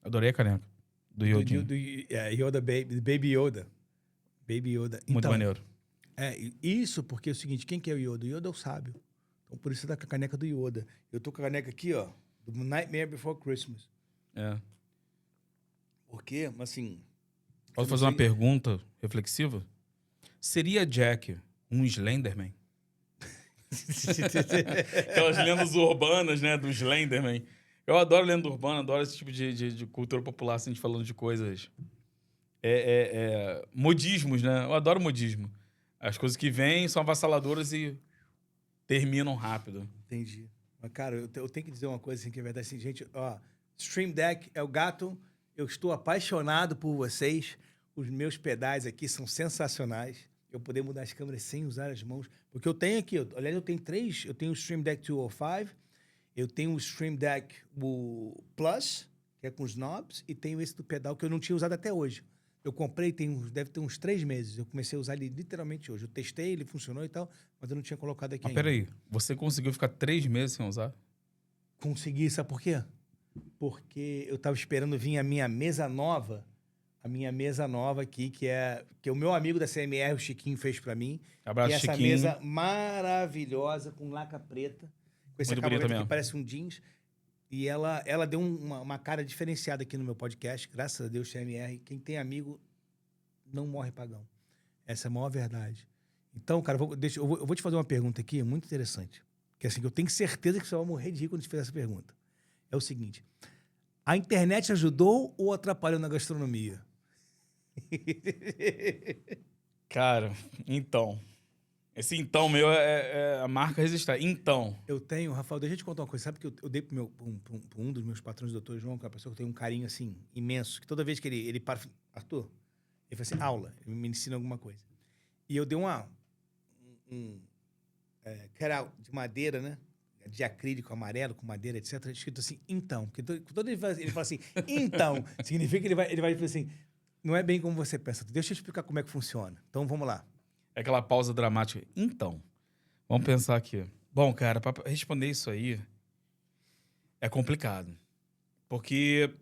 Adorei a caneca do Yodinho. Yoda Baby Yoda. Baby Yoda. Muito Então, maneiro. Isso porque é o seguinte, quem que é o Yoda? O Yoda é o sábio. Então, por isso você tá com a caneca do Yoda. Eu tô com a caneca aqui, ó, do Nightmare Before Christmas. É. Porque, assim... Posso fazer uma pergunta reflexiva? Seria Jack um Slenderman? Aquelas lendas urbanas, né, do Slenderman. Eu adoro lenda urbana, adoro esse tipo de cultura popular, assim, a gente falando de coisas... modismos, né? Eu adoro modismo. As coisas que vêm são avassaladoras e terminam rápido. Entendi. Mas, cara, eu tenho que dizer uma coisa assim, que é verdade. Assim, gente, ó, Stream Deck é o gato. Eu estou apaixonado por vocês. Os meus pedais aqui são sensacionais. Eu poder mudar as câmeras sem usar as mãos. Porque eu tenho aqui, aliás, eu tenho 3. Eu tenho o Stream Deck 205. Eu tenho o Stream Deck o Plus, que é com os knobs. E tenho esse do pedal que eu não tinha usado até hoje. Eu comprei, deve ter uns 3 meses. Eu comecei a usar ele literalmente hoje. Eu testei, ele funcionou e tal, mas eu não tinha colocado aqui ainda. Mas peraí, você conseguiu ficar 3 meses sem usar? Consegui, sabe por quê? Porque eu tava esperando vir a minha mesa nova aqui, que o meu amigo da CMR, o Chiquinho, fez para mim. Abraço, e essa Chiquinho. mesa maravilhosa, com laca preta, com esse Muito bonita acabamento mesmo. que parece um jeans. E ela deu uma cara diferenciada aqui no meu podcast, graças a Deus, CMR. Quem tem amigo não morre pagão. Essa é a maior verdade. Então, cara, eu vou te fazer uma pergunta aqui, muito interessante. Que assim, eu tenho certeza que você vai morrer de rir quando te fizer essa pergunta. É o seguinte: a internet ajudou ou atrapalhou na gastronomia? Cara, então. Esse então meu é a marca registrar. Então. Eu tenho, Rafael, deixa eu te contar uma coisa. Sabe que eu dei pra um dos meus patrões, o Dr. João, que é uma pessoa que eu tenho um carinho, assim, imenso, que toda vez que ele para... Arthur, ele fala assim, aula, ele me ensina alguma coisa. E eu dei cutout de madeira, né? De acrílico amarelo, com madeira, etc. Escrito assim, então. Porque todo ele fala assim, então. Significa que ele vai dizer assim, não é bem como você pensa. Deixa eu explicar como é que funciona. Então, vamos lá. É aquela pausa dramática. Então, vamos pensar aqui. Bom, cara, para responder isso aí é complicado. Porque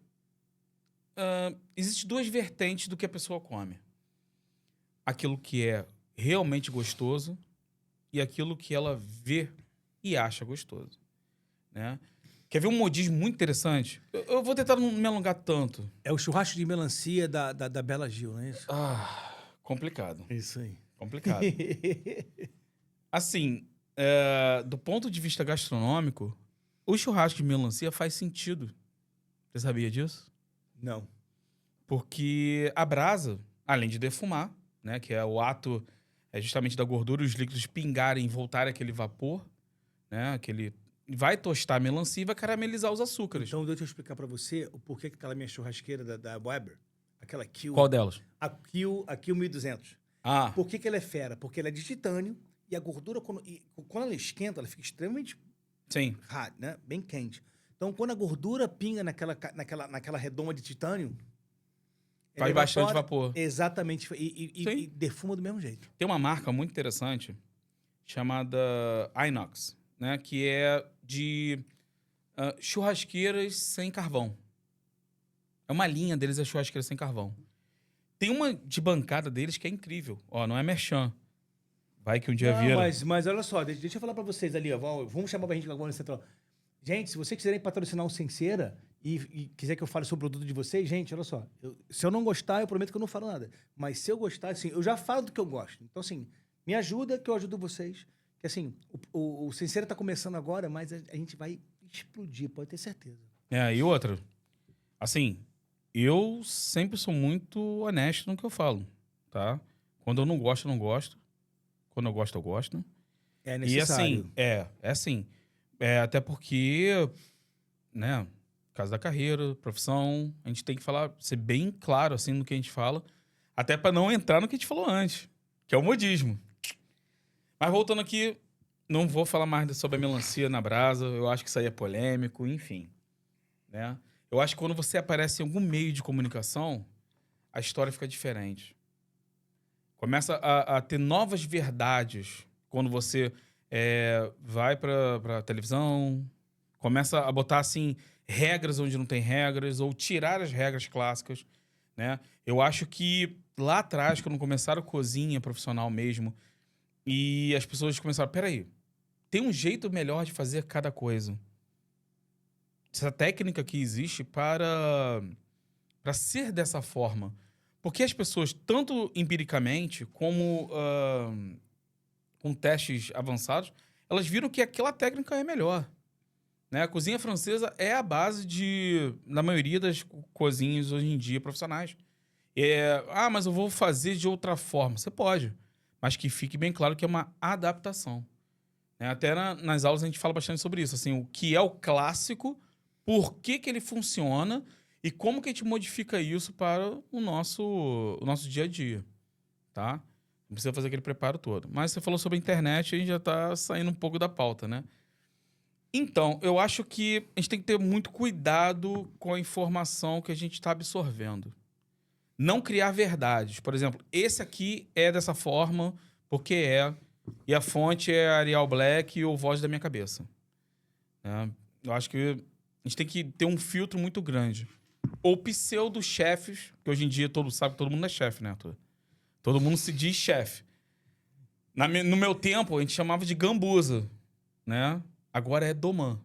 existem 2 vertentes do que a pessoa come. aquilo que é realmente gostoso e aquilo que ela vê e acha gostoso, né? Quer ver um modismo muito interessante? Eu vou tentar não me alongar tanto. É o churrasco de melancia da Bela Gil, não é isso? Complicado. Isso aí. Complicado. Assim, do ponto de vista gastronômico, o churrasco de melancia faz sentido. Você sabia disso? Não. Porque a brasa, além de defumar, né, que é o ato justamente da gordura e os líquidos pingarem e voltarem aquele vapor, né, aquele vai tostar a melancia e vai caramelizar os açúcares. Então, deixa eu explicar pra você o porquê que aquela minha churrasqueira da Weber, aquela Kill... Qual delas? A Kill 1200. Ah, Por que ela é fera? Porque ela é de titânio e a gordura, quando ela esquenta, ela fica extremamente sim. hot, né? Bem quente. Então, quando a gordura pinga naquela redoma de titânio... Faz ela bastante evapora. vapor. Exatamente. E Sim. defuma do mesmo jeito. Tem uma marca muito interessante chamada Inox, né, que é de churrasqueiras sem carvão. É uma linha deles, é churrasqueira sem carvão. Tem uma de bancada deles que é incrível. Ó, não é merchan. Vai que um dia Não, vira. mas olha só, deixa eu falar pra vocês ali, ó. Vamos chamar pra gente agora no Central. Gente, se vocês quiserem patrocinar um Senseira e quiser que eu fale sobre o produto de vocês, gente, olha só. Se eu não gostar, eu prometo que eu não falo nada. Mas se eu gostar, assim, eu já falo do que eu gosto. Então, assim, me ajuda que eu ajudo vocês. Que, assim, o Senseira tá começando agora, mas a gente vai explodir, pode ter certeza. E outra. Assim, eu sempre sou muito honesto no que eu falo, tá? Quando eu não gosto, eu não gosto. Quando eu gosto, eu gosto. É E necessário. assim, assim. Até porque, né, caso da carreira, profissão, a gente tem que falar, ser bem claro, assim, no que a gente fala. Até pra não entrar no que a gente falou antes, que é o modismo. Mas voltando aqui, não vou falar mais sobre a melancia na brasa, eu acho que isso aí é polêmico, enfim, né? Eu acho que quando você aparece em algum meio de comunicação, a história fica diferente. Começa a ter novas verdades quando você vai pra televisão, começa a botar, assim, regras onde não tem regras, ou tirar as regras clássicas, né? Eu acho que lá atrás, quando começaram a cozinha profissional mesmo, e as pessoas começaram, peraí, tem um jeito melhor de fazer cada coisa. Essa técnica que existe para ser dessa forma. Porque as pessoas, tanto empiricamente como com testes avançados, elas viram que aquela técnica é melhor. Né? A cozinha francesa é a base da maioria das cozinhas hoje em dia profissionais. Mas eu vou fazer de outra forma. Você pode, mas que fique bem claro que é uma adaptação. Né? Até nas aulas a gente fala bastante sobre isso. Assim, o que é o clássico, por que ele funciona e como que a gente modifica isso para o nosso dia a dia. Tá? Não precisa fazer aquele preparo todo. Mas você falou sobre a internet, a gente já está saindo um pouco da pauta, né? Então, eu acho que a gente tem que ter muito cuidado com a informação que a gente está absorvendo. Não criar verdades. Por exemplo, esse aqui é dessa forma, porque e a fonte é Arial Black ou Voz da Minha Cabeça. Eu acho que a gente tem que ter um filtro muito grande. Ou pseudo-chefes, que hoje em dia todo mundo é chefe, né, Arthur? Todo mundo se diz chefe. No meu tempo, a gente chamava de gambuza, né? Agora é domã.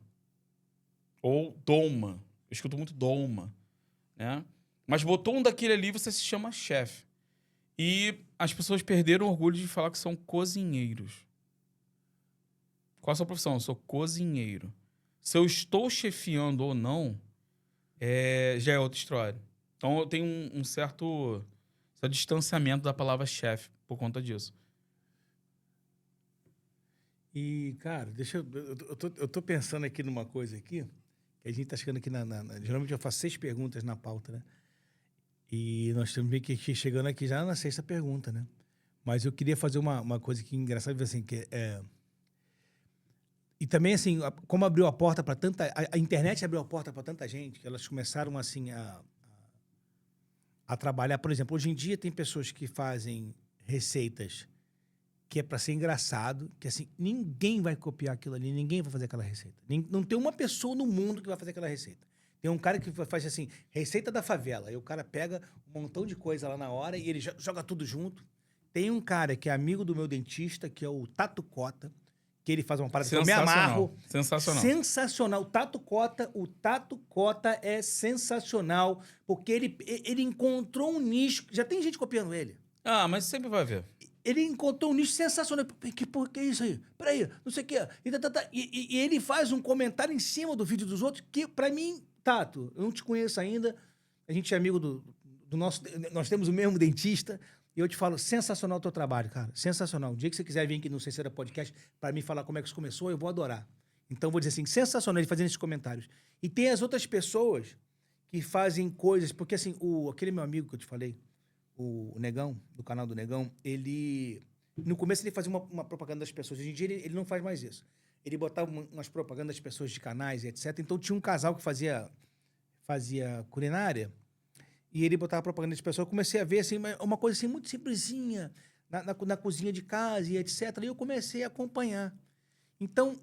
Ou doma. Eu escuto muito doma, né? Mas botou um daquele ali, você se chama chefe. E as pessoas perderam o orgulho de falar que são cozinheiros. Qual a sua profissão? Eu sou cozinheiro. Se eu estou chefiando ou não, já é outra história. Então eu tenho um certo distanciamento da palavra chefe por conta disso. E, cara, eu tô pensando aqui numa coisa aqui, que a gente tá chegando aqui geralmente eu faço 6 perguntas na pauta, né? E nós estamos meio que chegando aqui já na 6ª pergunta, né? Mas eu queria fazer uma coisa aqui engraçada, assim, que e também, assim, como abriu a porta para tanta... A internet abriu a porta para tanta gente, que elas começaram, assim, a trabalhar. Por exemplo, hoje em dia tem pessoas que fazem receitas que é para ser engraçado, que, assim, ninguém vai copiar aquilo ali, ninguém vai fazer aquela receita. Não tem uma pessoa no mundo que vai fazer aquela receita. Tem um cara que faz, assim, receita da favela. Aí o cara pega um montão de coisa lá na hora e ele joga tudo junto. Tem um cara que é amigo do meu dentista, que é o Tato Cota, que ele faz uma parada que eu me Sensacional. amarro. Sensacional. Sensacional. O Tato Cota é sensacional, porque ele encontrou um nicho. Já tem gente copiando ele. Ah, mas sempre vai ver. Ele encontrou um nicho sensacional. Que porra que é isso aí? Peraí, não sei o quê. E ele faz um comentário em cima do vídeo dos outros que, pra mim, Tato, eu não te conheço ainda. A gente é amigo do nosso... Nós temos o mesmo dentista. E eu te falo, sensacional o teu trabalho, cara. Sensacional. O dia que você quiser vir aqui no Censura Podcast pra mim falar como é que isso começou, eu vou adorar. Então, eu vou dizer assim, sensacional ele fazendo esses comentários. E tem as outras pessoas que fazem coisas... Porque, assim, aquele meu amigo que eu te falei, o Negão, do canal do Negão, ele... No começo ele fazia uma propaganda das pessoas. Hoje em dia ele não faz mais isso. Ele botava umas propagandas das pessoas de canais e etc. Então tinha um casal que fazia culinária e ele botava propaganda das pessoas. Eu comecei a ver assim, uma coisa assim muito simplesinha na cozinha de casa e etc. E eu comecei a acompanhar. Então,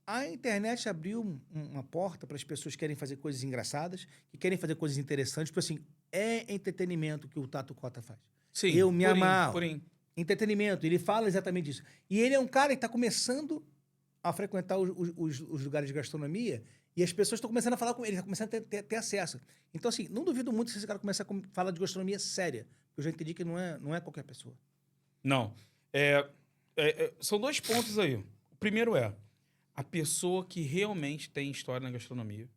a internet abriu uma porta para as pessoas que querem fazer coisas engraçadas, que querem fazer coisas interessantes. Tipo assim, é entretenimento que o Tato Cota faz. Sim, Eu me purinho, amarro. purinho. Entretenimento. Ele fala exatamente disso. E ele é um cara que está começando a frequentar os lugares de gastronomia e as pessoas estão começando a falar com ele, estão começando a ter acesso. Então, assim, não duvido muito se esse cara começar a falar de gastronomia séria. Eu já entendi que não é qualquer pessoa. Não. São dois pontos aí. O primeiro é a pessoa que realmente tem história na gastronomia.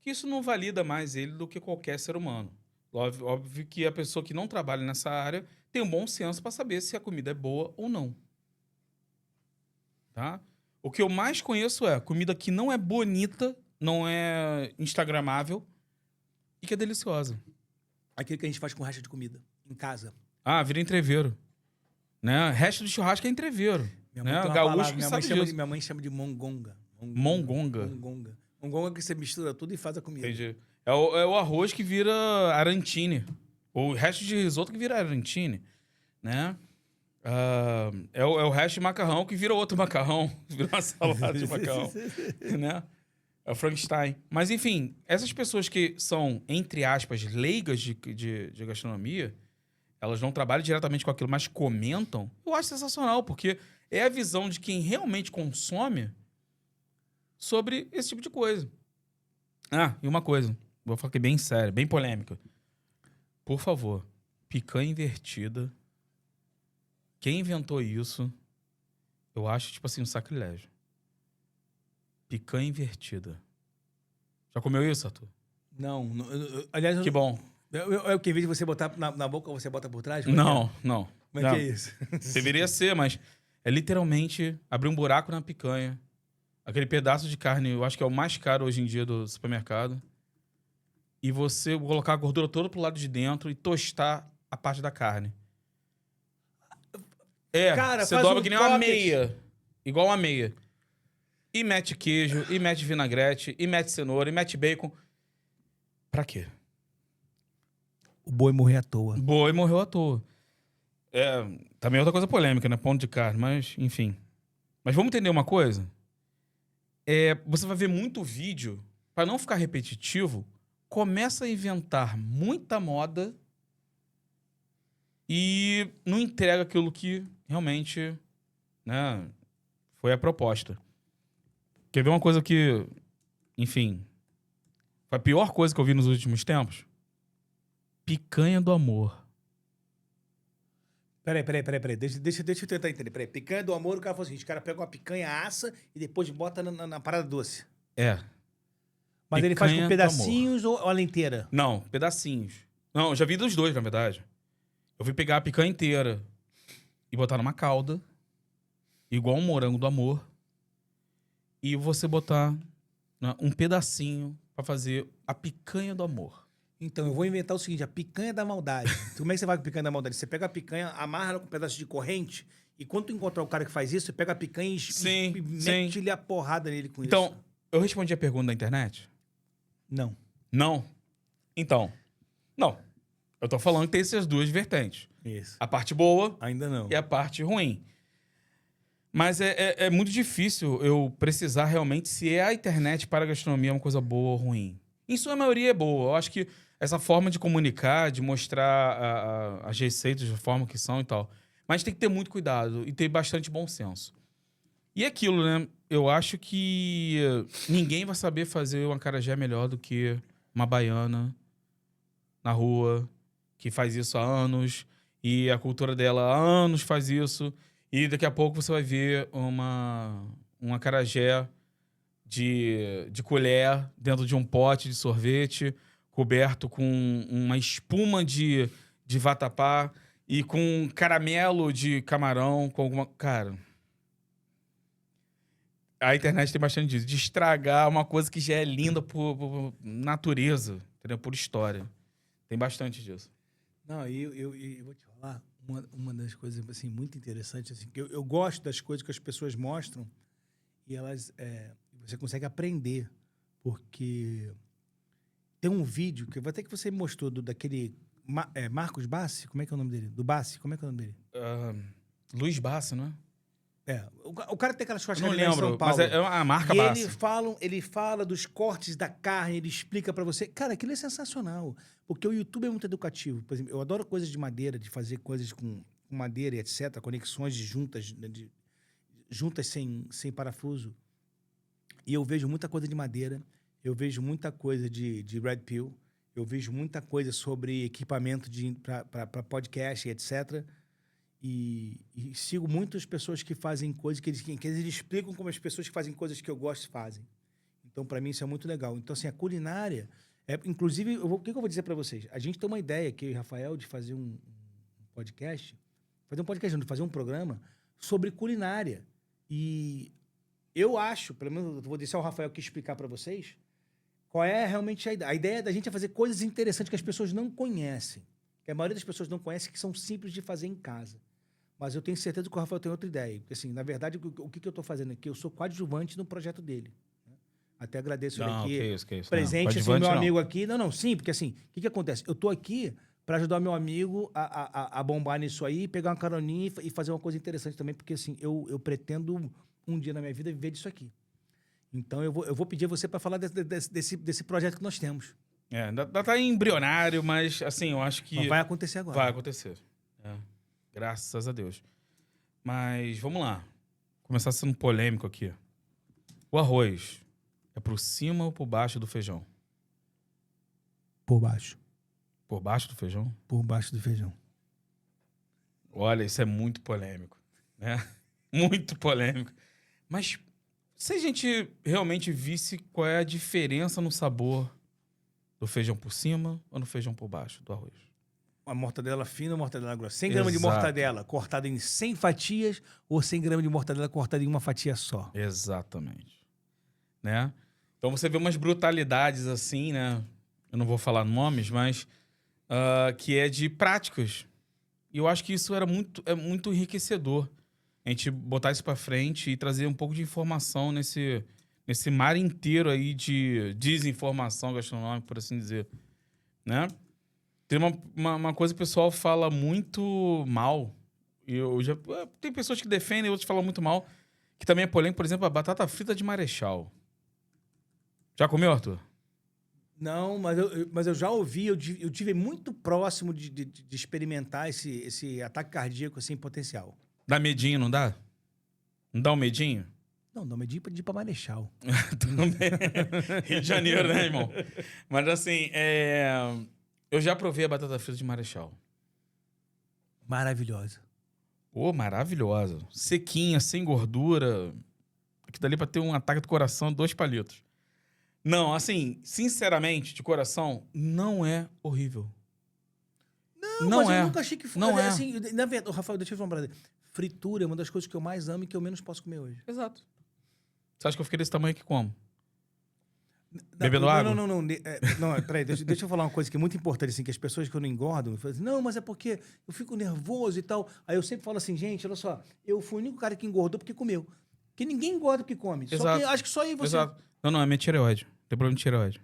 Que isso não valida mais ele do que qualquer ser humano. Óbvio que a pessoa que não trabalha nessa área tem um bom senso para saber se a comida é boa ou não. Tá? O que eu mais conheço é comida que não é bonita, não é instagramável e que é deliciosa. Aquilo que a gente faz com resto de comida, em casa. Ah, vira entreveiro. Né? Resto de churrasco é entreveiro. Minha mãe Né? tem uma Gaúcho palavra, que minha sabe mãe chama disso. minha mãe chama de mongonga. Mongonga? Mongonga. Mongonga é que você mistura tudo e faz a comida. Entendi. É o arroz que vira arantine. O resto de risoto que vira arantine. Né? É o resto de macarrão que vira outro macarrão. Vira uma salada de macarrão. Né? É o Frankenstein. Mas, enfim, essas pessoas que são, entre aspas, leigas de gastronomia, elas não trabalham diretamente com aquilo, mas comentam, eu acho sensacional, porque é a visão de quem realmente consome sobre esse tipo de coisa. Ah, e uma coisa, vou falar aqui bem sério, bem polêmica. Por favor, picanha invertida. Quem inventou isso, eu acho, tipo assim, um sacrilégio. Picanha invertida. Já comeu isso, Arthur? Não. Aliás, Que bom. É o que, em vez de você botar na boca, você bota por trás? Não. Como é que é isso? Deveria ser, mas é literalmente abrir um buraco na picanha. Aquele pedaço de carne, eu acho que é o mais caro hoje em dia do supermercado. E você colocar a gordura toda pro lado de dentro e tostar a parte da carne. Cara, você faz dobra um que nem uma pocket. meia. Igual uma meia. E mete queijo, e mete vinagrete, e mete cenoura, e mete bacon. Pra quê? O boi morrer à toa. Boi morreu à toa. Também é outra coisa polêmica, né? Ponto de carne, mas enfim. Mas vamos entender uma coisa? Você vai ver muito vídeo, para não ficar repetitivo, começa a inventar muita moda e não entrega aquilo que realmente, né, foi a proposta. Quer ver uma coisa que, enfim, foi a pior coisa que eu vi nos últimos tempos? Picanha do amor. Peraí. Deixa eu tentar entender. Peraí. Picanha do amor, o cara falou o seguinte: o cara pega uma picanha, assa e depois bota na parada doce. Mas ele faz Picanha com do pedacinhos ou ela inteira? Não, pedacinhos. Não, eu já vi dos dois, na verdade. Eu fui pegar a picanha inteira e botar numa calda, igual um morango do amor, e você botar, né, um pedacinho pra fazer a picanha do amor. Então, eu vou inventar o seguinte: a picanha da maldade. Como é que você vai com a picanha da maldade? Você pega a picanha, amarra ela com um pedaço de corrente, e quando tu encontrar o cara que faz isso, você pega a picanha e mete-lhe a porrada nele com isso. Então, eu respondi a pergunta da internet? Não. Não? Então, não. Eu tô falando que tem essas duas vertentes. Isso. A parte boa Ainda não. e a parte ruim. Mas é muito difícil eu precisar realmente se a internet para a gastronomia é uma coisa boa ou ruim. Em sua maioria é boa. Eu acho que essa forma de comunicar, de mostrar as receitas da forma que são e tal. Mas tem que ter muito cuidado e ter bastante bom senso. E aquilo, né? Eu acho que ninguém vai saber fazer um acarajé melhor do que uma baiana na rua, que faz isso há anos, e a cultura dela há anos faz isso, e daqui a pouco você vai ver um acarajé de colher dentro de um pote de sorvete, coberto com uma espuma de vatapá e com caramelo de camarão, com alguma... Cara, a internet tem bastante disso, de estragar uma coisa que já é linda por natureza, entendeu? Por história. Tem bastante disso. Não, eu vou te falar, uma das coisas assim, muito interessantes, assim, que eu gosto das coisas que as pessoas mostram e elas você consegue aprender, porque tem um vídeo que até que você me mostrou daquele Marcos Bassi, como é que é o nome dele? Do Bassi, como é que é o nome dele? Luiz Bassi, não é? O cara tem aquela churrascaria Não lá em lembro, São Paulo. mas é a marca E Bassi. ele fala dos cortes da carne, ele explica pra você. Cara, aquilo é sensacional, porque o YouTube é muito educativo. Por exemplo, eu adoro coisas de madeira, de fazer coisas com madeira e etc, conexões de juntas, né, juntas sem parafuso. E eu vejo muita coisa de madeira, eu vejo muita coisa de Red Pill, eu vejo muita coisa sobre equipamento para podcast e etc. E sigo muitas pessoas que fazem coisas que eles explicam como as pessoas que fazem coisas que eu gosto fazem. Então, para mim, isso é muito legal. Então, assim, a culinária... inclusive, o que eu vou dizer para vocês? A gente tem uma ideia aqui, Rafael, de fazer um podcast... de fazer um programa sobre culinária. E eu acho, pelo menos eu vou deixar o Rafael aqui explicar para vocês, qual é realmente a ideia. A ideia da gente é fazer coisas interessantes que as pessoas não conhecem. Que a maioria das pessoas não conhece, que são simples de fazer em casa. Mas eu tenho certeza que o Rafael tem outra ideia. Porque, assim, na verdade, o que eu estou fazendo aqui? Eu sou coadjuvante no projeto dele. Né? Até agradeço ele aqui. Que isso. Presente, assim, meu amigo aqui. Não, sim, porque assim, o que acontece? Eu estou aqui para ajudar meu amigo a bombar nisso aí, pegar uma caroninha e fazer uma coisa interessante também, porque, assim, eu pretendo um dia na minha vida viver disso aqui. Então, eu vou pedir a você para falar desse projeto que nós temos. Ainda tá embrionário, mas, assim, eu acho que... Mas vai acontecer agora. Vai acontecer. Graças a Deus. Mas, vamos lá. Começar sendo polêmico aqui. O arroz é por cima ou por baixo do feijão? Por baixo. Por baixo do feijão? Por baixo do feijão. Olha, isso é muito polêmico, né? Muito polêmico. Mas se a gente realmente visse qual é a diferença no sabor do feijão por cima ou no feijão por baixo do arroz? Uma mortadela fina ou mortadela grossa? 100 gramas de Exato. mortadela cortada em 100 fatias ou 100 gramas de mortadela cortada em uma fatia só? Exatamente. Né? Então você vê umas brutalidades assim, né? Eu não vou falar nomes, mas que é de práticas. E eu acho que isso é muito enriquecedor. A gente botar isso pra frente e trazer um pouco de informação nesse mar inteiro aí de desinformação gastronômica, por assim dizer. Né? Tem uma coisa que o pessoal fala muito mal. Tem pessoas que defendem, outros falam muito mal. Que também é polêmico, por exemplo, a batata frita de Marechal. Já comeu, Arthur? Não, mas eu já ouvi, eu tive muito próximo de experimentar esse ataque cardíaco assim, potencial. Dá medinho, não dá? Não dá um medinho? Não, dá medinho de ir pra Marechal. Também. Rio de Janeiro, né, irmão? Mas assim, eu já provei a batata frita de Marechal. Maravilhosa. Pô, maravilhosa. Sequinha, sem gordura. Aqui dali pra ter um ataque do coração, 2 palitos. Não, assim, sinceramente, de coração, não é horrível. Não, mas eu nunca achei que fosse. Não é. Assim, na verdade, Rafael, deixa eu falar uma parada. Fritura é uma das coisas que eu mais amo e que eu menos posso comer hoje. Exato. Você acha que eu fiquei desse tamanho aqui como? Bebendo água? Não, peraí, deixa eu falar uma coisa que é muito importante, assim, que as pessoas que não engordam, falam assim, não, mas é porque eu fico nervoso e tal. Aí eu sempre falo assim, gente, olha só, eu fui o único cara que engordou porque comeu. Porque ninguém engorda porque come. Exato. Acho que só aí você... Exato. Não, é minha tireoide. Tem problema de tireoide.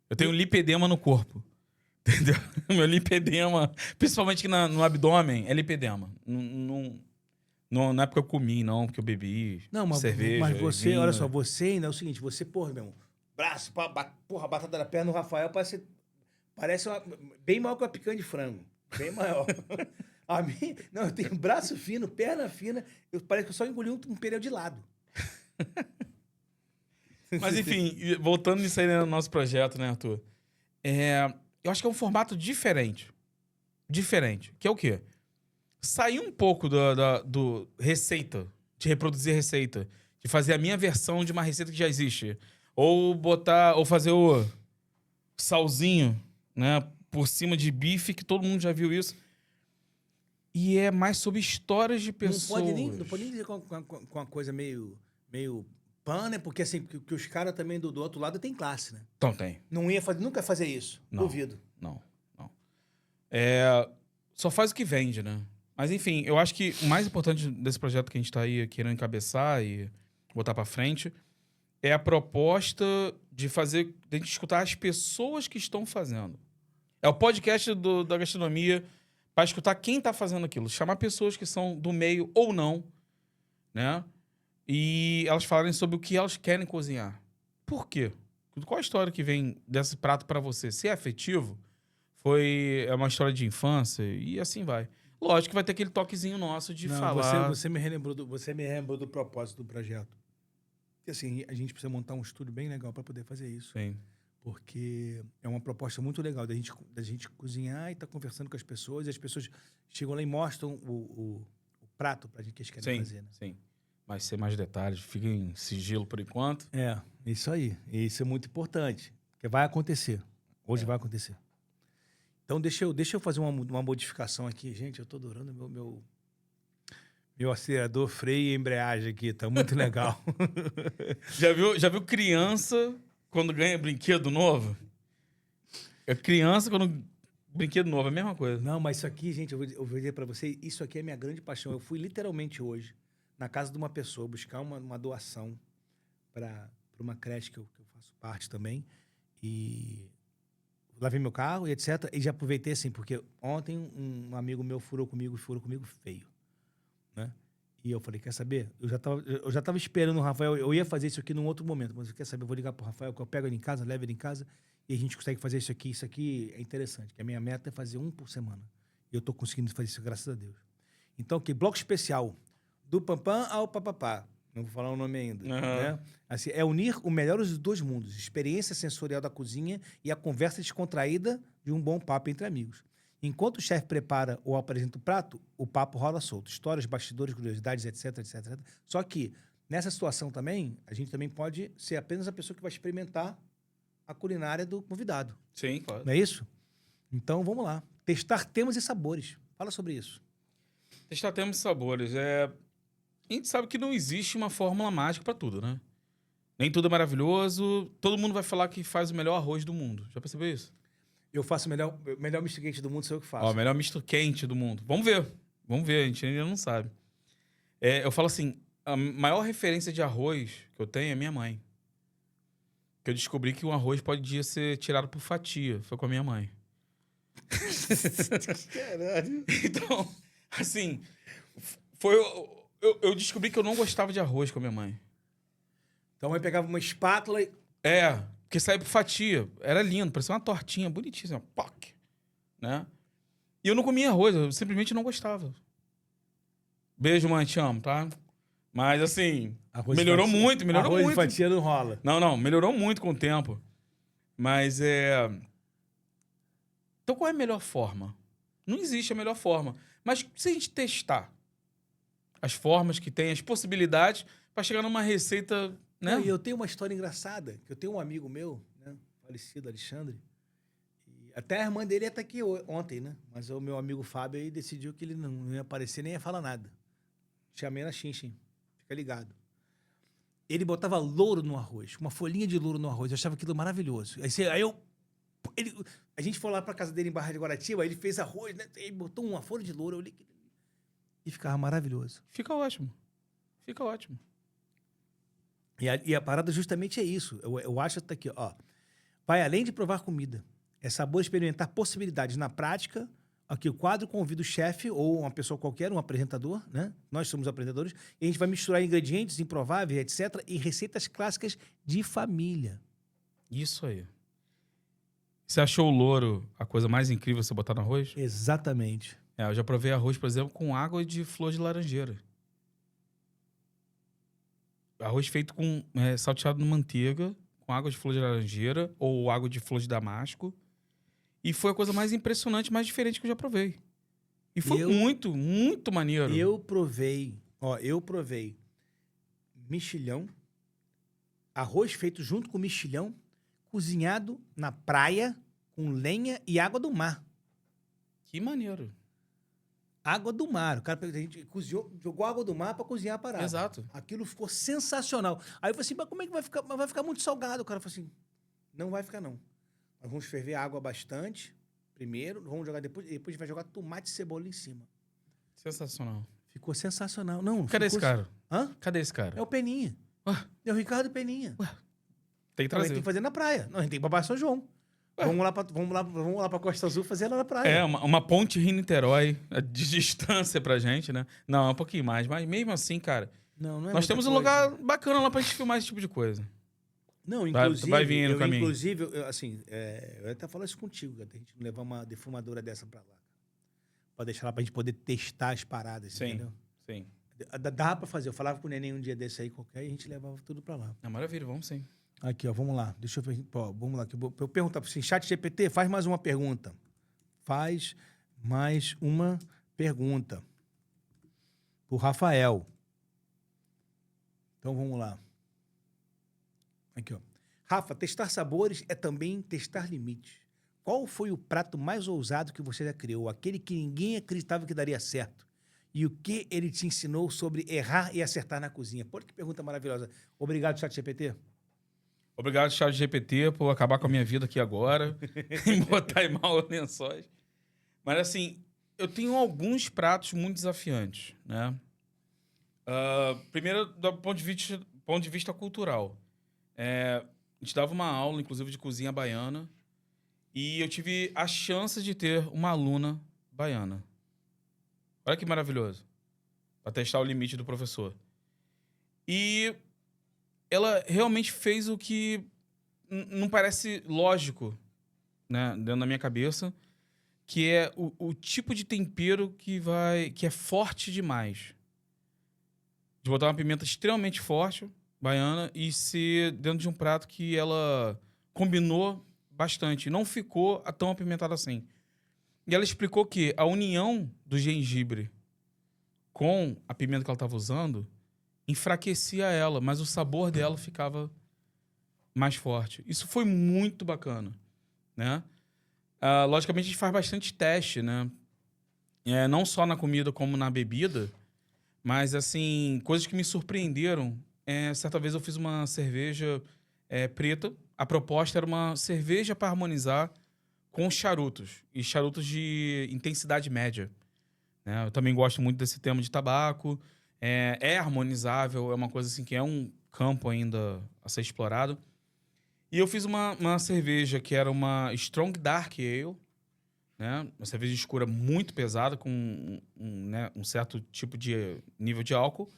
Eu tenho lipedema no corpo. Entendeu? Meu lipedema, principalmente no abdômen, é lipedema. Não é porque eu comi, não, porque eu bebi cerveja. Mas você, vinho, olha só, você ainda é o seguinte, você, porra, meu irmão, braço, porra, batata da perna no Rafael parece bem maior que uma picanha de frango. Bem maior. A mim, não, eu tenho braço fino, perna fina, parece que eu só engoli um pneu de lado. Mas enfim, voltando nisso aí no nosso projeto, né, Arthur? Eu acho que é um formato diferente. Diferente. Que é o quê? Sair um pouco do receita, de reproduzir receita, de fazer a minha versão de uma receita que já existe. Ou fazer o salzinho, né, por cima de bife, que todo mundo já viu isso. E é mais sobre histórias de pessoas. Não pode nem dizer com uma coisa meio pan, né? Porque assim, que os caras também do outro lado tem classe, né? Então tem. Nunca ia fazer isso. Não. Duvido. Não. Só faz o que vende, né? Mas enfim, eu acho que o mais importante desse projeto que a gente tá aí querendo encabeçar e botar pra frente é a proposta de a gente escutar as pessoas que estão fazendo. É o podcast da gastronomia para escutar quem tá fazendo aquilo. Chamar pessoas que são do meio ou não, né? E elas falarem sobre o que elas querem cozinhar. Por quê? Qual a história que vem desse prato para você? Se é afetivo, é uma história de infância e assim vai. Lógico que vai ter aquele toquezinho nosso de falar... Você me relembrou do propósito do projeto. Porque assim, a gente precisa montar um estúdio bem legal para poder fazer isso. Sim. Porque é uma proposta muito legal da gente cozinhar e estar conversando com as pessoas, e as pessoas chegam lá e mostram o prato pra gente que eles querem fazer, né? Sim. Mas sem mais detalhes, fica em sigilo por enquanto. Isso aí. Isso é muito importante. Porque vai acontecer. Hoje vai acontecer. Então, deixa eu fazer uma modificação aqui. Gente, eu tô adorando meu acelerador, freio e embreagem aqui. Tá muito legal. Já viu criança quando ganha brinquedo novo? É criança quando... Brinquedo novo, é a mesma coisa. Não, mas isso aqui, gente, eu vou dizer pra você, isso aqui é minha grande paixão. Eu fui literalmente hoje na casa de uma pessoa buscar uma doação para uma creche que eu faço parte também. E lavei meu carro e etc. E já aproveitei assim, porque ontem um amigo meu furou comigo feio, né? E eu falei, quer saber? Eu já tava esperando o Rafael, eu ia fazer isso aqui num outro momento, mas quer saber? Eu vou ligar pro Rafael, que eu pego ele em casa, levo ele em casa e a gente consegue fazer isso aqui. Isso aqui é interessante, que a minha meta é fazer um por semana. E eu tô conseguindo fazer isso, graças a Deus. Então, aqui, bloco especial. Do Pampam ao Papapá. Não vou falar o nome ainda. Né? Assim, é unir o melhor dos dois mundos. Experiência sensorial da cozinha e a conversa descontraída de um bom papo entre amigos. Enquanto o chefe prepara ou apresenta o prato, o papo rola solto. Histórias, bastidores, curiosidades, etc, etc, etc. Só que, nessa situação também, a gente também pode ser apenas a pessoa que vai experimentar a culinária do convidado. Sim, claro. Não é isso? Então, vamos lá. Testar temas e sabores. Fala sobre isso. Testar temas e sabores. A gente sabe que não existe uma fórmula mágica para tudo, né? Nem tudo é maravilhoso. Todo mundo vai falar que faz o melhor arroz do mundo. Já percebeu isso? Eu faço o melhor misto quente do mundo, sou eu que faço. Ó, o melhor misto quente do mundo. Vamos ver, a gente ainda não sabe. Eu falo assim, a maior referência de arroz que eu tenho é minha mãe. Que eu descobri que um arroz pode ser tirado por fatia. Foi com a minha mãe. Caralho. Então, assim, eu descobri que eu não gostava de arroz com a minha mãe. Então a mãe pegava uma espátula e... Porque saía por fatia. Era lindo, parecia uma tortinha bonitíssima. Poc, né? E eu não comia arroz, eu simplesmente não gostava. Beijo, mãe, te amo, tá? Mas, assim, melhorou muito. Arroz de fatia não rola. Não, melhorou muito com o tempo. Mas Então, qual é a melhor forma? Não existe a melhor forma. Mas se a gente testar as formas que tem, as possibilidades, para chegar numa receita, né? E eu tenho uma história engraçada, que eu tenho um amigo meu, né, falecido, Alexandre, e até a irmã dele ia estar aqui ontem, né? Mas o meu amigo Fábio aí decidiu que ele não ia aparecer, nem ia falar nada. Chamei na Xinxin, fica ligado. Ele botava louro no arroz, uma folhinha de louro no arroz, eu achava aquilo maravilhoso. A gente foi lá pra casa dele em Barra de Guaratiba, aí ele fez arroz, né? Ele botou uma folha de louro, e ficava maravilhoso. Fica ótimo. E a parada justamente é isso. Eu acho que tá aqui, ó. Vai além de provar comida. É sabor experimentar possibilidades na prática. Aqui o quadro convida o chefe ou uma pessoa qualquer, um apresentador, né? Nós somos apresentadores. E a gente vai misturar ingredientes improváveis, etc. E receitas clássicas de família. Isso aí. Você achou o louro a coisa mais incrível você botar no arroz? Exatamente. Eu já provei arroz, por exemplo, com água de flor de laranjeira. Arroz feito com salteado na manteiga, com água de flor de laranjeira ou água de flor de damasco. E foi a coisa mais impressionante, mais diferente que eu já provei. E foi muito, muito maneiro. Eu provei mexilhão, arroz feito junto com mexilhão, cozinhado na praia com lenha e água do mar. Que maneiro. Água do mar. O cara a gente cozinhou, jogou água do mar pra cozinhar a parada. Exato. Aquilo ficou sensacional. Aí eu falei assim, mas como é que vai ficar? Mas vai ficar muito salgado. O cara falou assim, não vai ficar não. Nós vamos ferver a água bastante primeiro, vamos jogar depois a gente vai jogar tomate e cebola em cima. Sensacional. Ficou sensacional. Não, Cadê esse cara? Hã? Cadê esse cara? É o Peninha. Ué? É o Ricardo Peninha. Ué? Tem que Então, a gente trazer. tem que fazer na praia. Não, a gente tem que ir pra São João. Ué? Vamos lá pra Costa Azul fazer lá na praia. Uma ponte Rio-Niterói de distância pra gente, né? Não, é um pouquinho mais. Mas mesmo assim, cara, Não é nós muita temos um coisa. lugar bacana lá pra gente filmar esse tipo de coisa. Não, Vai- inclusive, vai vir no caminho. eu ia até falar isso contigo, cara, a gente não levar uma defumadora dessa pra lá. Pra deixar lá pra gente poder testar as paradas, Sim. entendeu? Sim. Dava pra fazer. Eu falava com o neném um dia desse aí, qualquer, e a gente levava tudo pra lá. É maravilha, vamos sim. Aqui, ó, vamos lá. Deixa eu ver. Ó, vamos lá. Eu perguntar assim, chat GPT, faz mais uma pergunta. Faz mais uma pergunta. Pro Rafael. Então, vamos lá. Aqui, ó. Rafa, testar sabores é também testar limites. Qual foi o prato mais ousado que você já criou? Aquele que ninguém acreditava que daria certo? E o que ele te ensinou sobre errar e acertar na cozinha? Pô, que pergunta maravilhosa. Obrigado, chat GPT. Obrigado, ChatGPT, por acabar com a minha vida aqui agora e botar em mal lençóis. Mas, assim, eu tenho alguns pratos muito desafiantes, né? Primeiro, do ponto de vista cultural. A gente dava uma aula, inclusive, de cozinha baiana e eu tive a chance de ter uma aluna baiana. Olha que maravilhoso. Para testar o limite do professor. E ela realmente fez o que não parece lógico, né, dentro da minha cabeça, que é o tipo de tempero que é forte demais. De botar uma pimenta extremamente forte, baiana, e ser dentro de um prato que ela combinou bastante. Não ficou tão apimentada assim. E ela explicou que a união do gengibre com a pimenta que ela estava usando enfraquecia ela, mas o sabor dela ficava mais forte. Isso foi muito bacana, né? Logicamente, a gente faz bastante teste, né? Não só na comida como na bebida, mas, assim, coisas que me surpreenderam. Certa vez eu fiz uma cerveja preta. A proposta era uma cerveja para harmonizar com charutos, e charutos de intensidade média, né? Eu também gosto muito desse tema de tabaco. É harmonizável, é uma coisa assim que é um campo ainda a ser explorado. E eu fiz uma cerveja que era uma Strong Dark Ale, né? Uma cerveja escura muito pesada, com um certo tipo de nível de álcool.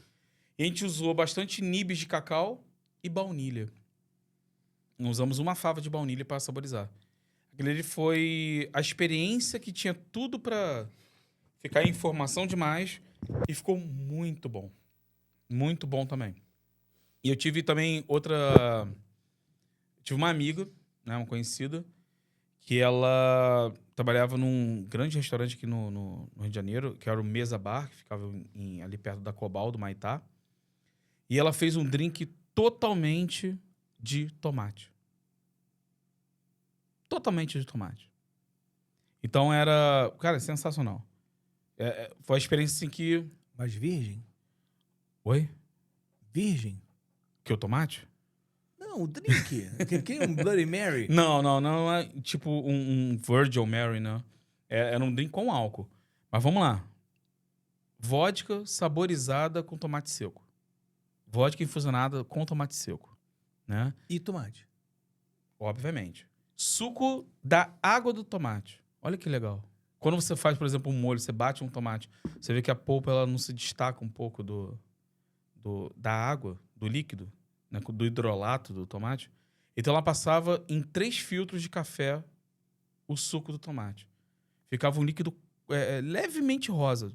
E a gente usou bastante nibs de cacau e baunilha. Usamos uma fava de baunilha para saborizar. Aquilo ali foi a experiência que tinha tudo para ficar em informação demais e ficou muito bom. Muito bom também. E eu tive também tive uma amiga, né, uma conhecida, que ela trabalhava num grande restaurante aqui no Rio de Janeiro, que era o Mesa Bar, que ficava ali perto da Cobal, do Maitá. E ela fez um drink totalmente de tomate. Totalmente de tomate. Então era, cara, sensacional. Foi a experiência assim que... Mas virgem? Oi? Virgem? Que o tomate? Não, o drink. Que é um Bloody Mary? Não é tipo um Virgin Mary, não. Era um drink com álcool. Mas vamos lá. Vodka saborizada com tomate seco. Vodka infusionada com tomate seco, né? E tomate. Obviamente. Suco da água do tomate. Olha que legal. Quando você faz, por exemplo, um molho, você bate um tomate, você vê que a polpa ela não se destaca um pouco da água, do líquido, né? Do hidrolato do tomate. Então ela passava em 3 filtros de café o suco do tomate. Ficava um líquido levemente rosa.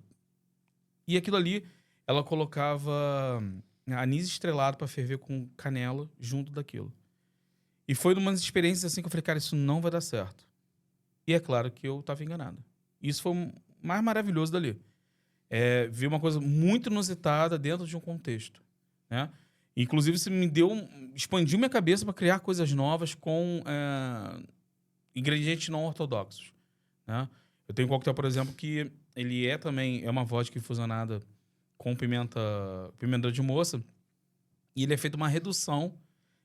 E aquilo ali, ela colocava anis estrelado pra ferver com canela junto daquilo. E foi numa experiências assim que eu falei, cara, isso não vai dar certo. E é claro que eu tava enganado. Isso foi o mais maravilhoso dali. Ver uma coisa muito inusitada dentro de um contexto, né? Inclusive, isso expandiu minha cabeça para criar coisas novas com ingredientes não ortodoxos, né? Eu tenho um coquetel, por exemplo, que ele também uma vodka infusionada com pimenta de moça, e ele é feito uma redução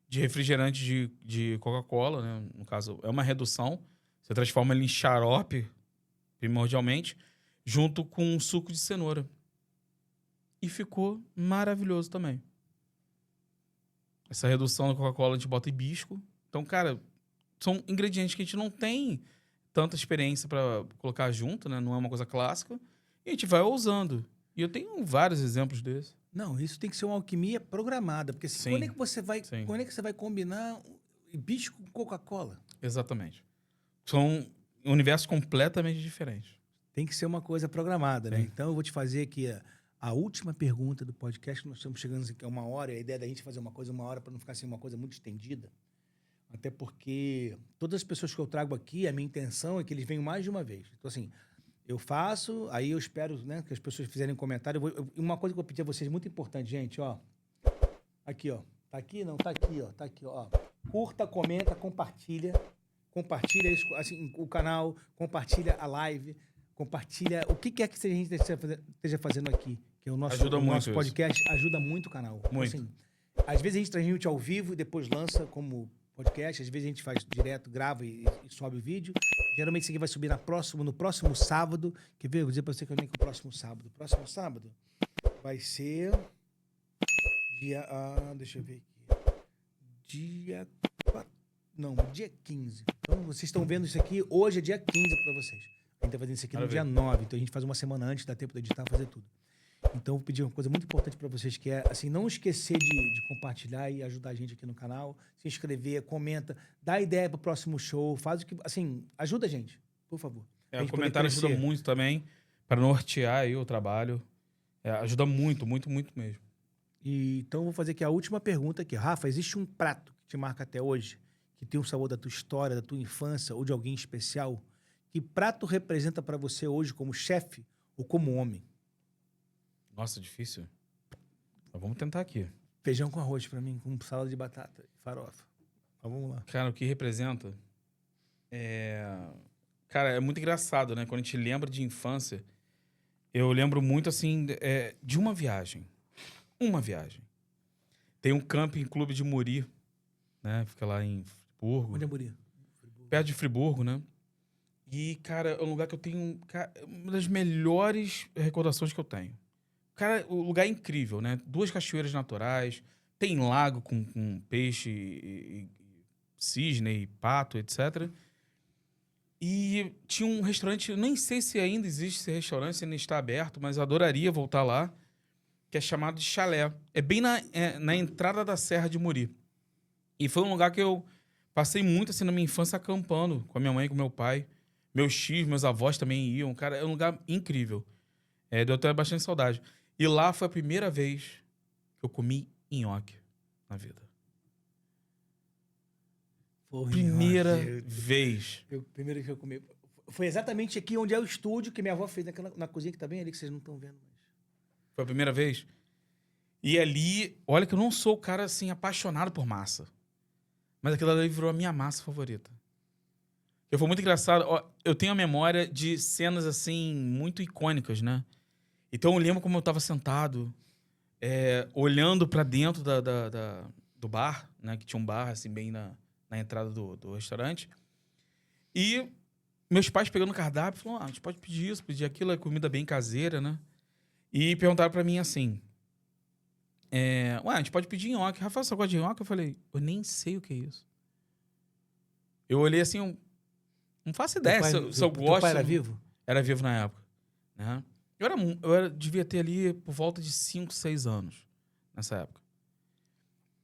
de refrigerante de Coca-Cola, né? No caso, é uma redução. Você transforma ele em xarope, primordialmente, junto com um suco de cenoura. E ficou maravilhoso também. Essa redução da Coca-Cola a gente bota hibisco. Então, cara, são ingredientes que a gente não tem tanta experiência para colocar junto, né? Não é uma coisa clássica. E a gente vai usando. E eu tenho vários exemplos desses. Não, isso tem que ser uma alquimia programada. Porque Sim, quando é que você vai, sim. quando é que você vai combinar hibisco com Coca-Cola? Exatamente. São universos completamente diferentes. Tem que ser uma coisa programada, né? Sim. Então, eu vou te fazer aqui a última pergunta do podcast. Nós estamos chegando aqui a 1 hora. E a ideia da gente fazer uma coisa 1 hora para não ficar assim uma coisa muito estendida. Até porque todas as pessoas que eu trago aqui, a minha intenção é que eles venham mais de uma vez. Então, assim, eu faço, aí eu espero, né, que as pessoas fizerem um comentário. Uma coisa que eu vou pedir a vocês, muito importante, gente, ó. Aqui, ó. Tá aqui? Não, tá aqui, ó. Tá aqui, ó. Curta, comenta, compartilha. Compartilha isso, assim, o canal, compartilha a live, compartilha o que quer que a gente esteja fazendo aqui. Que é o nosso, Ajuda muito nosso podcast, ajuda muito o canal. Então, Muito. assim, às vezes a gente transmite ao vivo e depois lança como podcast. Às vezes a gente faz direto, grava e sobe o vídeo. Geralmente isso aqui vai subir no próximo sábado. Quer ver? Vou dizer pra você que é o próximo sábado. Próximo sábado vai ser dia... deixa eu ver aqui. Dia 15. Então, vocês estão vendo isso aqui, hoje é dia 15 para vocês. A gente tá fazendo isso aqui no dia 9, então a gente faz uma semana antes, dá tempo de editar, fazer tudo. Então, vou pedir uma coisa muito importante para vocês, que é, assim, não esquecer de compartilhar e ajudar a gente aqui no canal, se inscrever, comenta, dá ideia pro próximo show, faz o que, assim, ajuda a gente, por favor. O comentário ajuda muito também para nortear aí o trabalho. Ajuda muito, muito, muito mesmo. Então, vou fazer aqui a última pergunta aqui. Rafa, existe um prato que te marca até hoje, que tem o sabor da tua história, da tua infância ou de alguém especial? Que prato representa para você hoje como chefe ou como homem? Nossa, difícil. Mas vamos tentar aqui. Feijão com arroz para mim, com salada de batata e farofa. Mas vamos lá. Cara, o que representa Cara, é muito engraçado, né? Quando a gente lembra de infância, eu lembro muito, assim, de uma viagem. Uma viagem. Tem um camping clube de Muri, né? Fica lá em Friburgo. Onde é Muri? Perto de Friburgo, né? E, cara, é um lugar que eu tenho... uma das melhores recordações que eu tenho. Cara, o lugar é incrível, né? 2 cachoeiras naturais, tem lago com peixe, e cisne, e pato, etc. E tinha um restaurante, nem sei se ainda existe esse restaurante, se ainda está aberto, mas eu adoraria voltar lá, que é chamado de Chalé. É bem na entrada da Serra de Muri. E foi um lugar que eu passei muito, assim, na minha infância acampando com a minha mãe e com meu pai. Meus tios, meus avós também iam. Cara, é um lugar incrível. Deu até bastante saudade. E lá foi a primeira vez que eu comi nhoque na vida. Primeira vez. Primeira vez que eu comi. Foi exatamente aqui onde é o estúdio que minha avó fez, na cozinha que tá bem ali, que vocês não estão vendo. Mas... Foi a primeira vez. E ali, olha que eu não sou o cara, assim, apaixonado por massa. Mas aquilo ali virou a minha massa favorita. Foi muito engraçado. Eu tenho a memória de cenas, assim, muito icônicas, né? Então eu lembro como eu tava sentado, olhando pra dentro do bar, né? Que tinha um bar, assim, bem na entrada do restaurante. E meus pais pegando o cardápio, falaram, a gente pode pedir isso, pedir aquilo, é comida bem caseira, né? E perguntaram pra mim assim, a gente pode pedir nhoque. Rafael, você gosta de nhoque? Eu falei, eu nem sei o que é isso. Eu olhei assim, não faço ideia se eu gosto. Teu pai era vivo? Era vivo na época, né? Devia ter ali por volta de 5, 6 anos nessa época.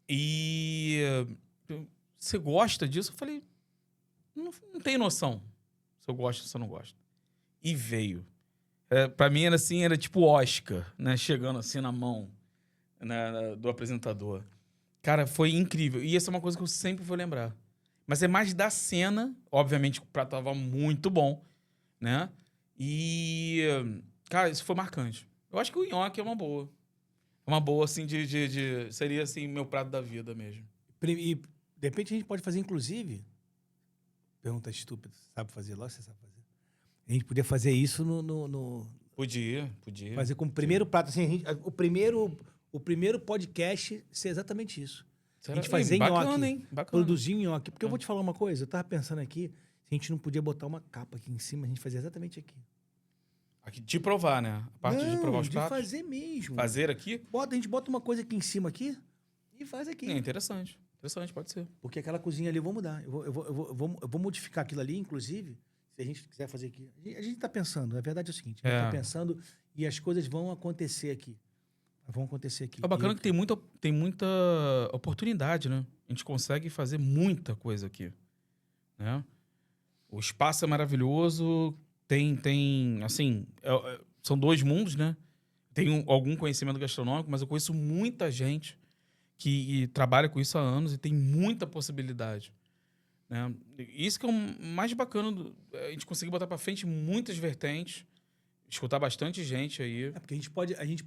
E você gosta disso? Eu falei, não tenho noção se eu gosto ou se eu não gosto. E veio. Pra mim era assim, era tipo Oscar, né? Chegando assim na mão, né, do apresentador. Cara, foi incrível. E essa é uma coisa que eu sempre vou lembrar. Mas é mais da cena. Obviamente, o prato tava muito bom, né? E, cara, isso foi marcante. Eu acho que o nhoque é uma boa. É uma boa, assim, seria, assim, meu prato da vida mesmo. E, de repente, a gente pode fazer, inclusive... Pergunta estúpida. Sabe fazer lá? Você sabe fazer? A gente podia fazer isso no... Podia. Fazer como primeiro prato. Assim, o primeiro podcast ser exatamente isso. A gente fazer bacana, nhoque. hein? Bacana. Produzir nhoque. Porque eu vou te falar uma coisa. Eu tava pensando aqui, se a gente não podia botar uma capa aqui em cima, a gente fazia exatamente aqui. Aqui, de provar, né? A parte de provar os pratos. Fazer mesmo. Fazer aqui? A gente bota uma coisa aqui em cima aqui e faz aqui. É interessante. Interessante, pode ser. Porque aquela cozinha ali eu vou mudar. Eu vou modificar aquilo ali, inclusive, se a gente quiser fazer aqui. A gente tá pensando, a verdade é o seguinte, a gente tá pensando e as coisas vão acontecer aqui. É bacana que tem muita oportunidade, né? A gente consegue fazer muita coisa aqui, né? O espaço é maravilhoso, assim, são dois mundos, né? Tenho algum conhecimento gastronômico, mas eu conheço muita gente que trabalha com isso há anos e tem muita possibilidade, né? Isso que é o mais bacana, a gente conseguir botar para frente muitas vertentes, escutar bastante gente aí. É porque a gente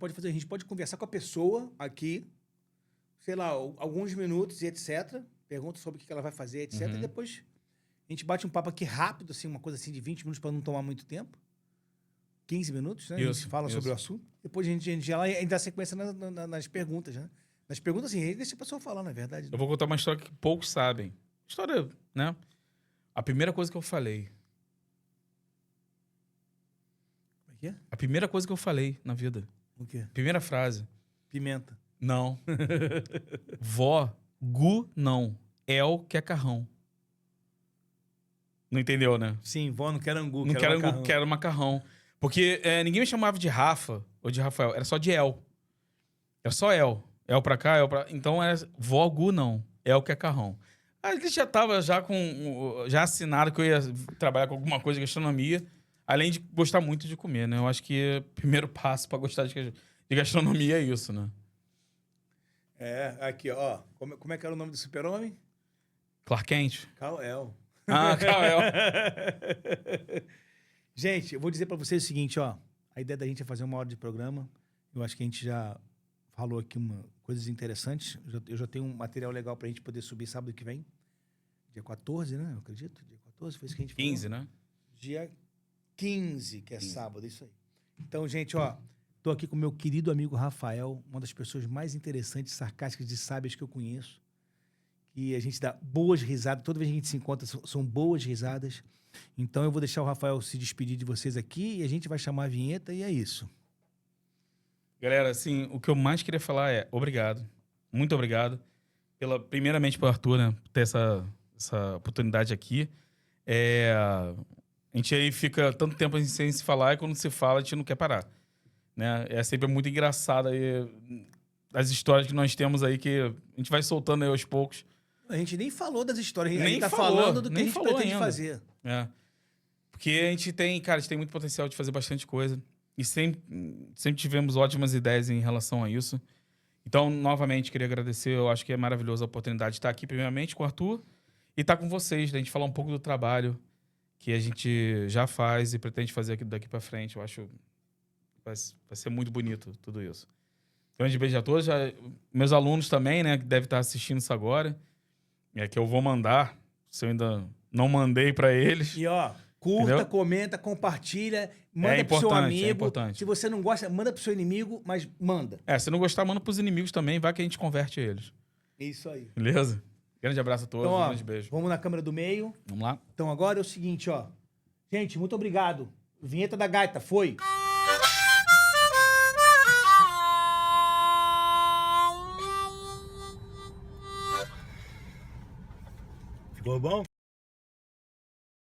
pode conversar com a pessoa aqui, sei lá, alguns minutos e etc. Pergunta sobre o que ela vai fazer, etc. E depois a gente bate um papo aqui rápido, assim, uma coisa assim de 20 minutos para não tomar muito tempo. 15 minutos, né? A gente fala sobre o assunto. Depois a gente já dá sequência nas perguntas, né? Nas perguntas, assim, a gente deixa a pessoa falar, na verdade. Né? Eu vou contar uma história que poucos sabem. História, né? A primeira coisa que eu falei. Como é que é? A primeira coisa que eu falei na vida. O quê? Primeira frase. Pimenta. Não. Vó, gu, não. El quer carrão. Não entendeu, né? Sim, vó, não quero angu, não quero angu, quero macarrão. Porque ninguém me chamava de Rafa ou de Rafael. Era só de El. Era só El. El pra cá, El pra... Então era vó, gu, não. El quer carrão. Aí ele já tava já assinado que eu ia trabalhar com alguma coisa de gastronomia. Além de gostar muito de comer, né? Eu acho que o primeiro passo pra gostar de gastronomia é isso, né? Aqui, ó. Como é que era o nome do super-homem? Clark Kent? Kal-El. Ah, Kal-El. Gente, eu vou dizer pra vocês o seguinte, ó. A ideia da gente é fazer uma hora de programa. Eu acho que a gente já falou aqui coisas interessantes. Eu já tenho um material legal pra gente poder subir sábado que vem. Dia 14, né? Eu acredito. Dia 14, foi isso que a gente falou. 15, né? Dia 15, que é sábado, isso aí. Então, gente, ó. Tô aqui com o meu querido amigo Rafael, uma das pessoas mais interessantes, sarcásticas e sábias que eu conheço. E a gente dá boas risadas. Toda vez que a gente se encontra, são boas risadas. Então, eu vou deixar o Rafael se despedir de vocês aqui e a gente vai chamar a vinheta e é isso. Galera, assim, o que eu mais queria falar é obrigado. Muito obrigado. Primeiramente pelo Arthur, né? Por ter essa oportunidade aqui. A gente aí fica tanto tempo sem se falar e quando se fala, a gente não quer parar. Né? É sempre muito engraçado aí as histórias que nós temos aí que a gente vai soltando aí aos poucos. A gente nem falou das histórias, a Nem gente tá falou, falando do que a nem gente falou pretende ainda. fazer. Porque a gente tem muito potencial de fazer bastante coisa. E sempre tivemos ótimas ideias em relação a isso. Então, novamente, queria agradecer. Eu acho que é maravilhosa a oportunidade de estar aqui, primeiramente, com o Arthur. E estar com vocês, da gente falar um pouco do trabalho que a gente já faz e pretende fazer daqui para frente. Eu acho vai ser muito bonito tudo isso. Grande beijo a todos. Meus alunos também, né, que devem estar assistindo isso agora. Que eu vou mandar, se eu ainda não mandei para eles. E, ó, curta, entendeu? Comenta, compartilha, manda pro seu amigo. É importante. Se você não gosta, manda pro seu inimigo, mas manda. Se não gostar, manda pros inimigos também, vai que a gente converte eles. Isso aí. Beleza? Grande abraço a todos, Então, ó, um grande beijo. vamos na câmera do meio. Vamos lá? Então agora é o seguinte, ó. Gente, muito obrigado. Vinheta da gaita, foi. Ficou bom?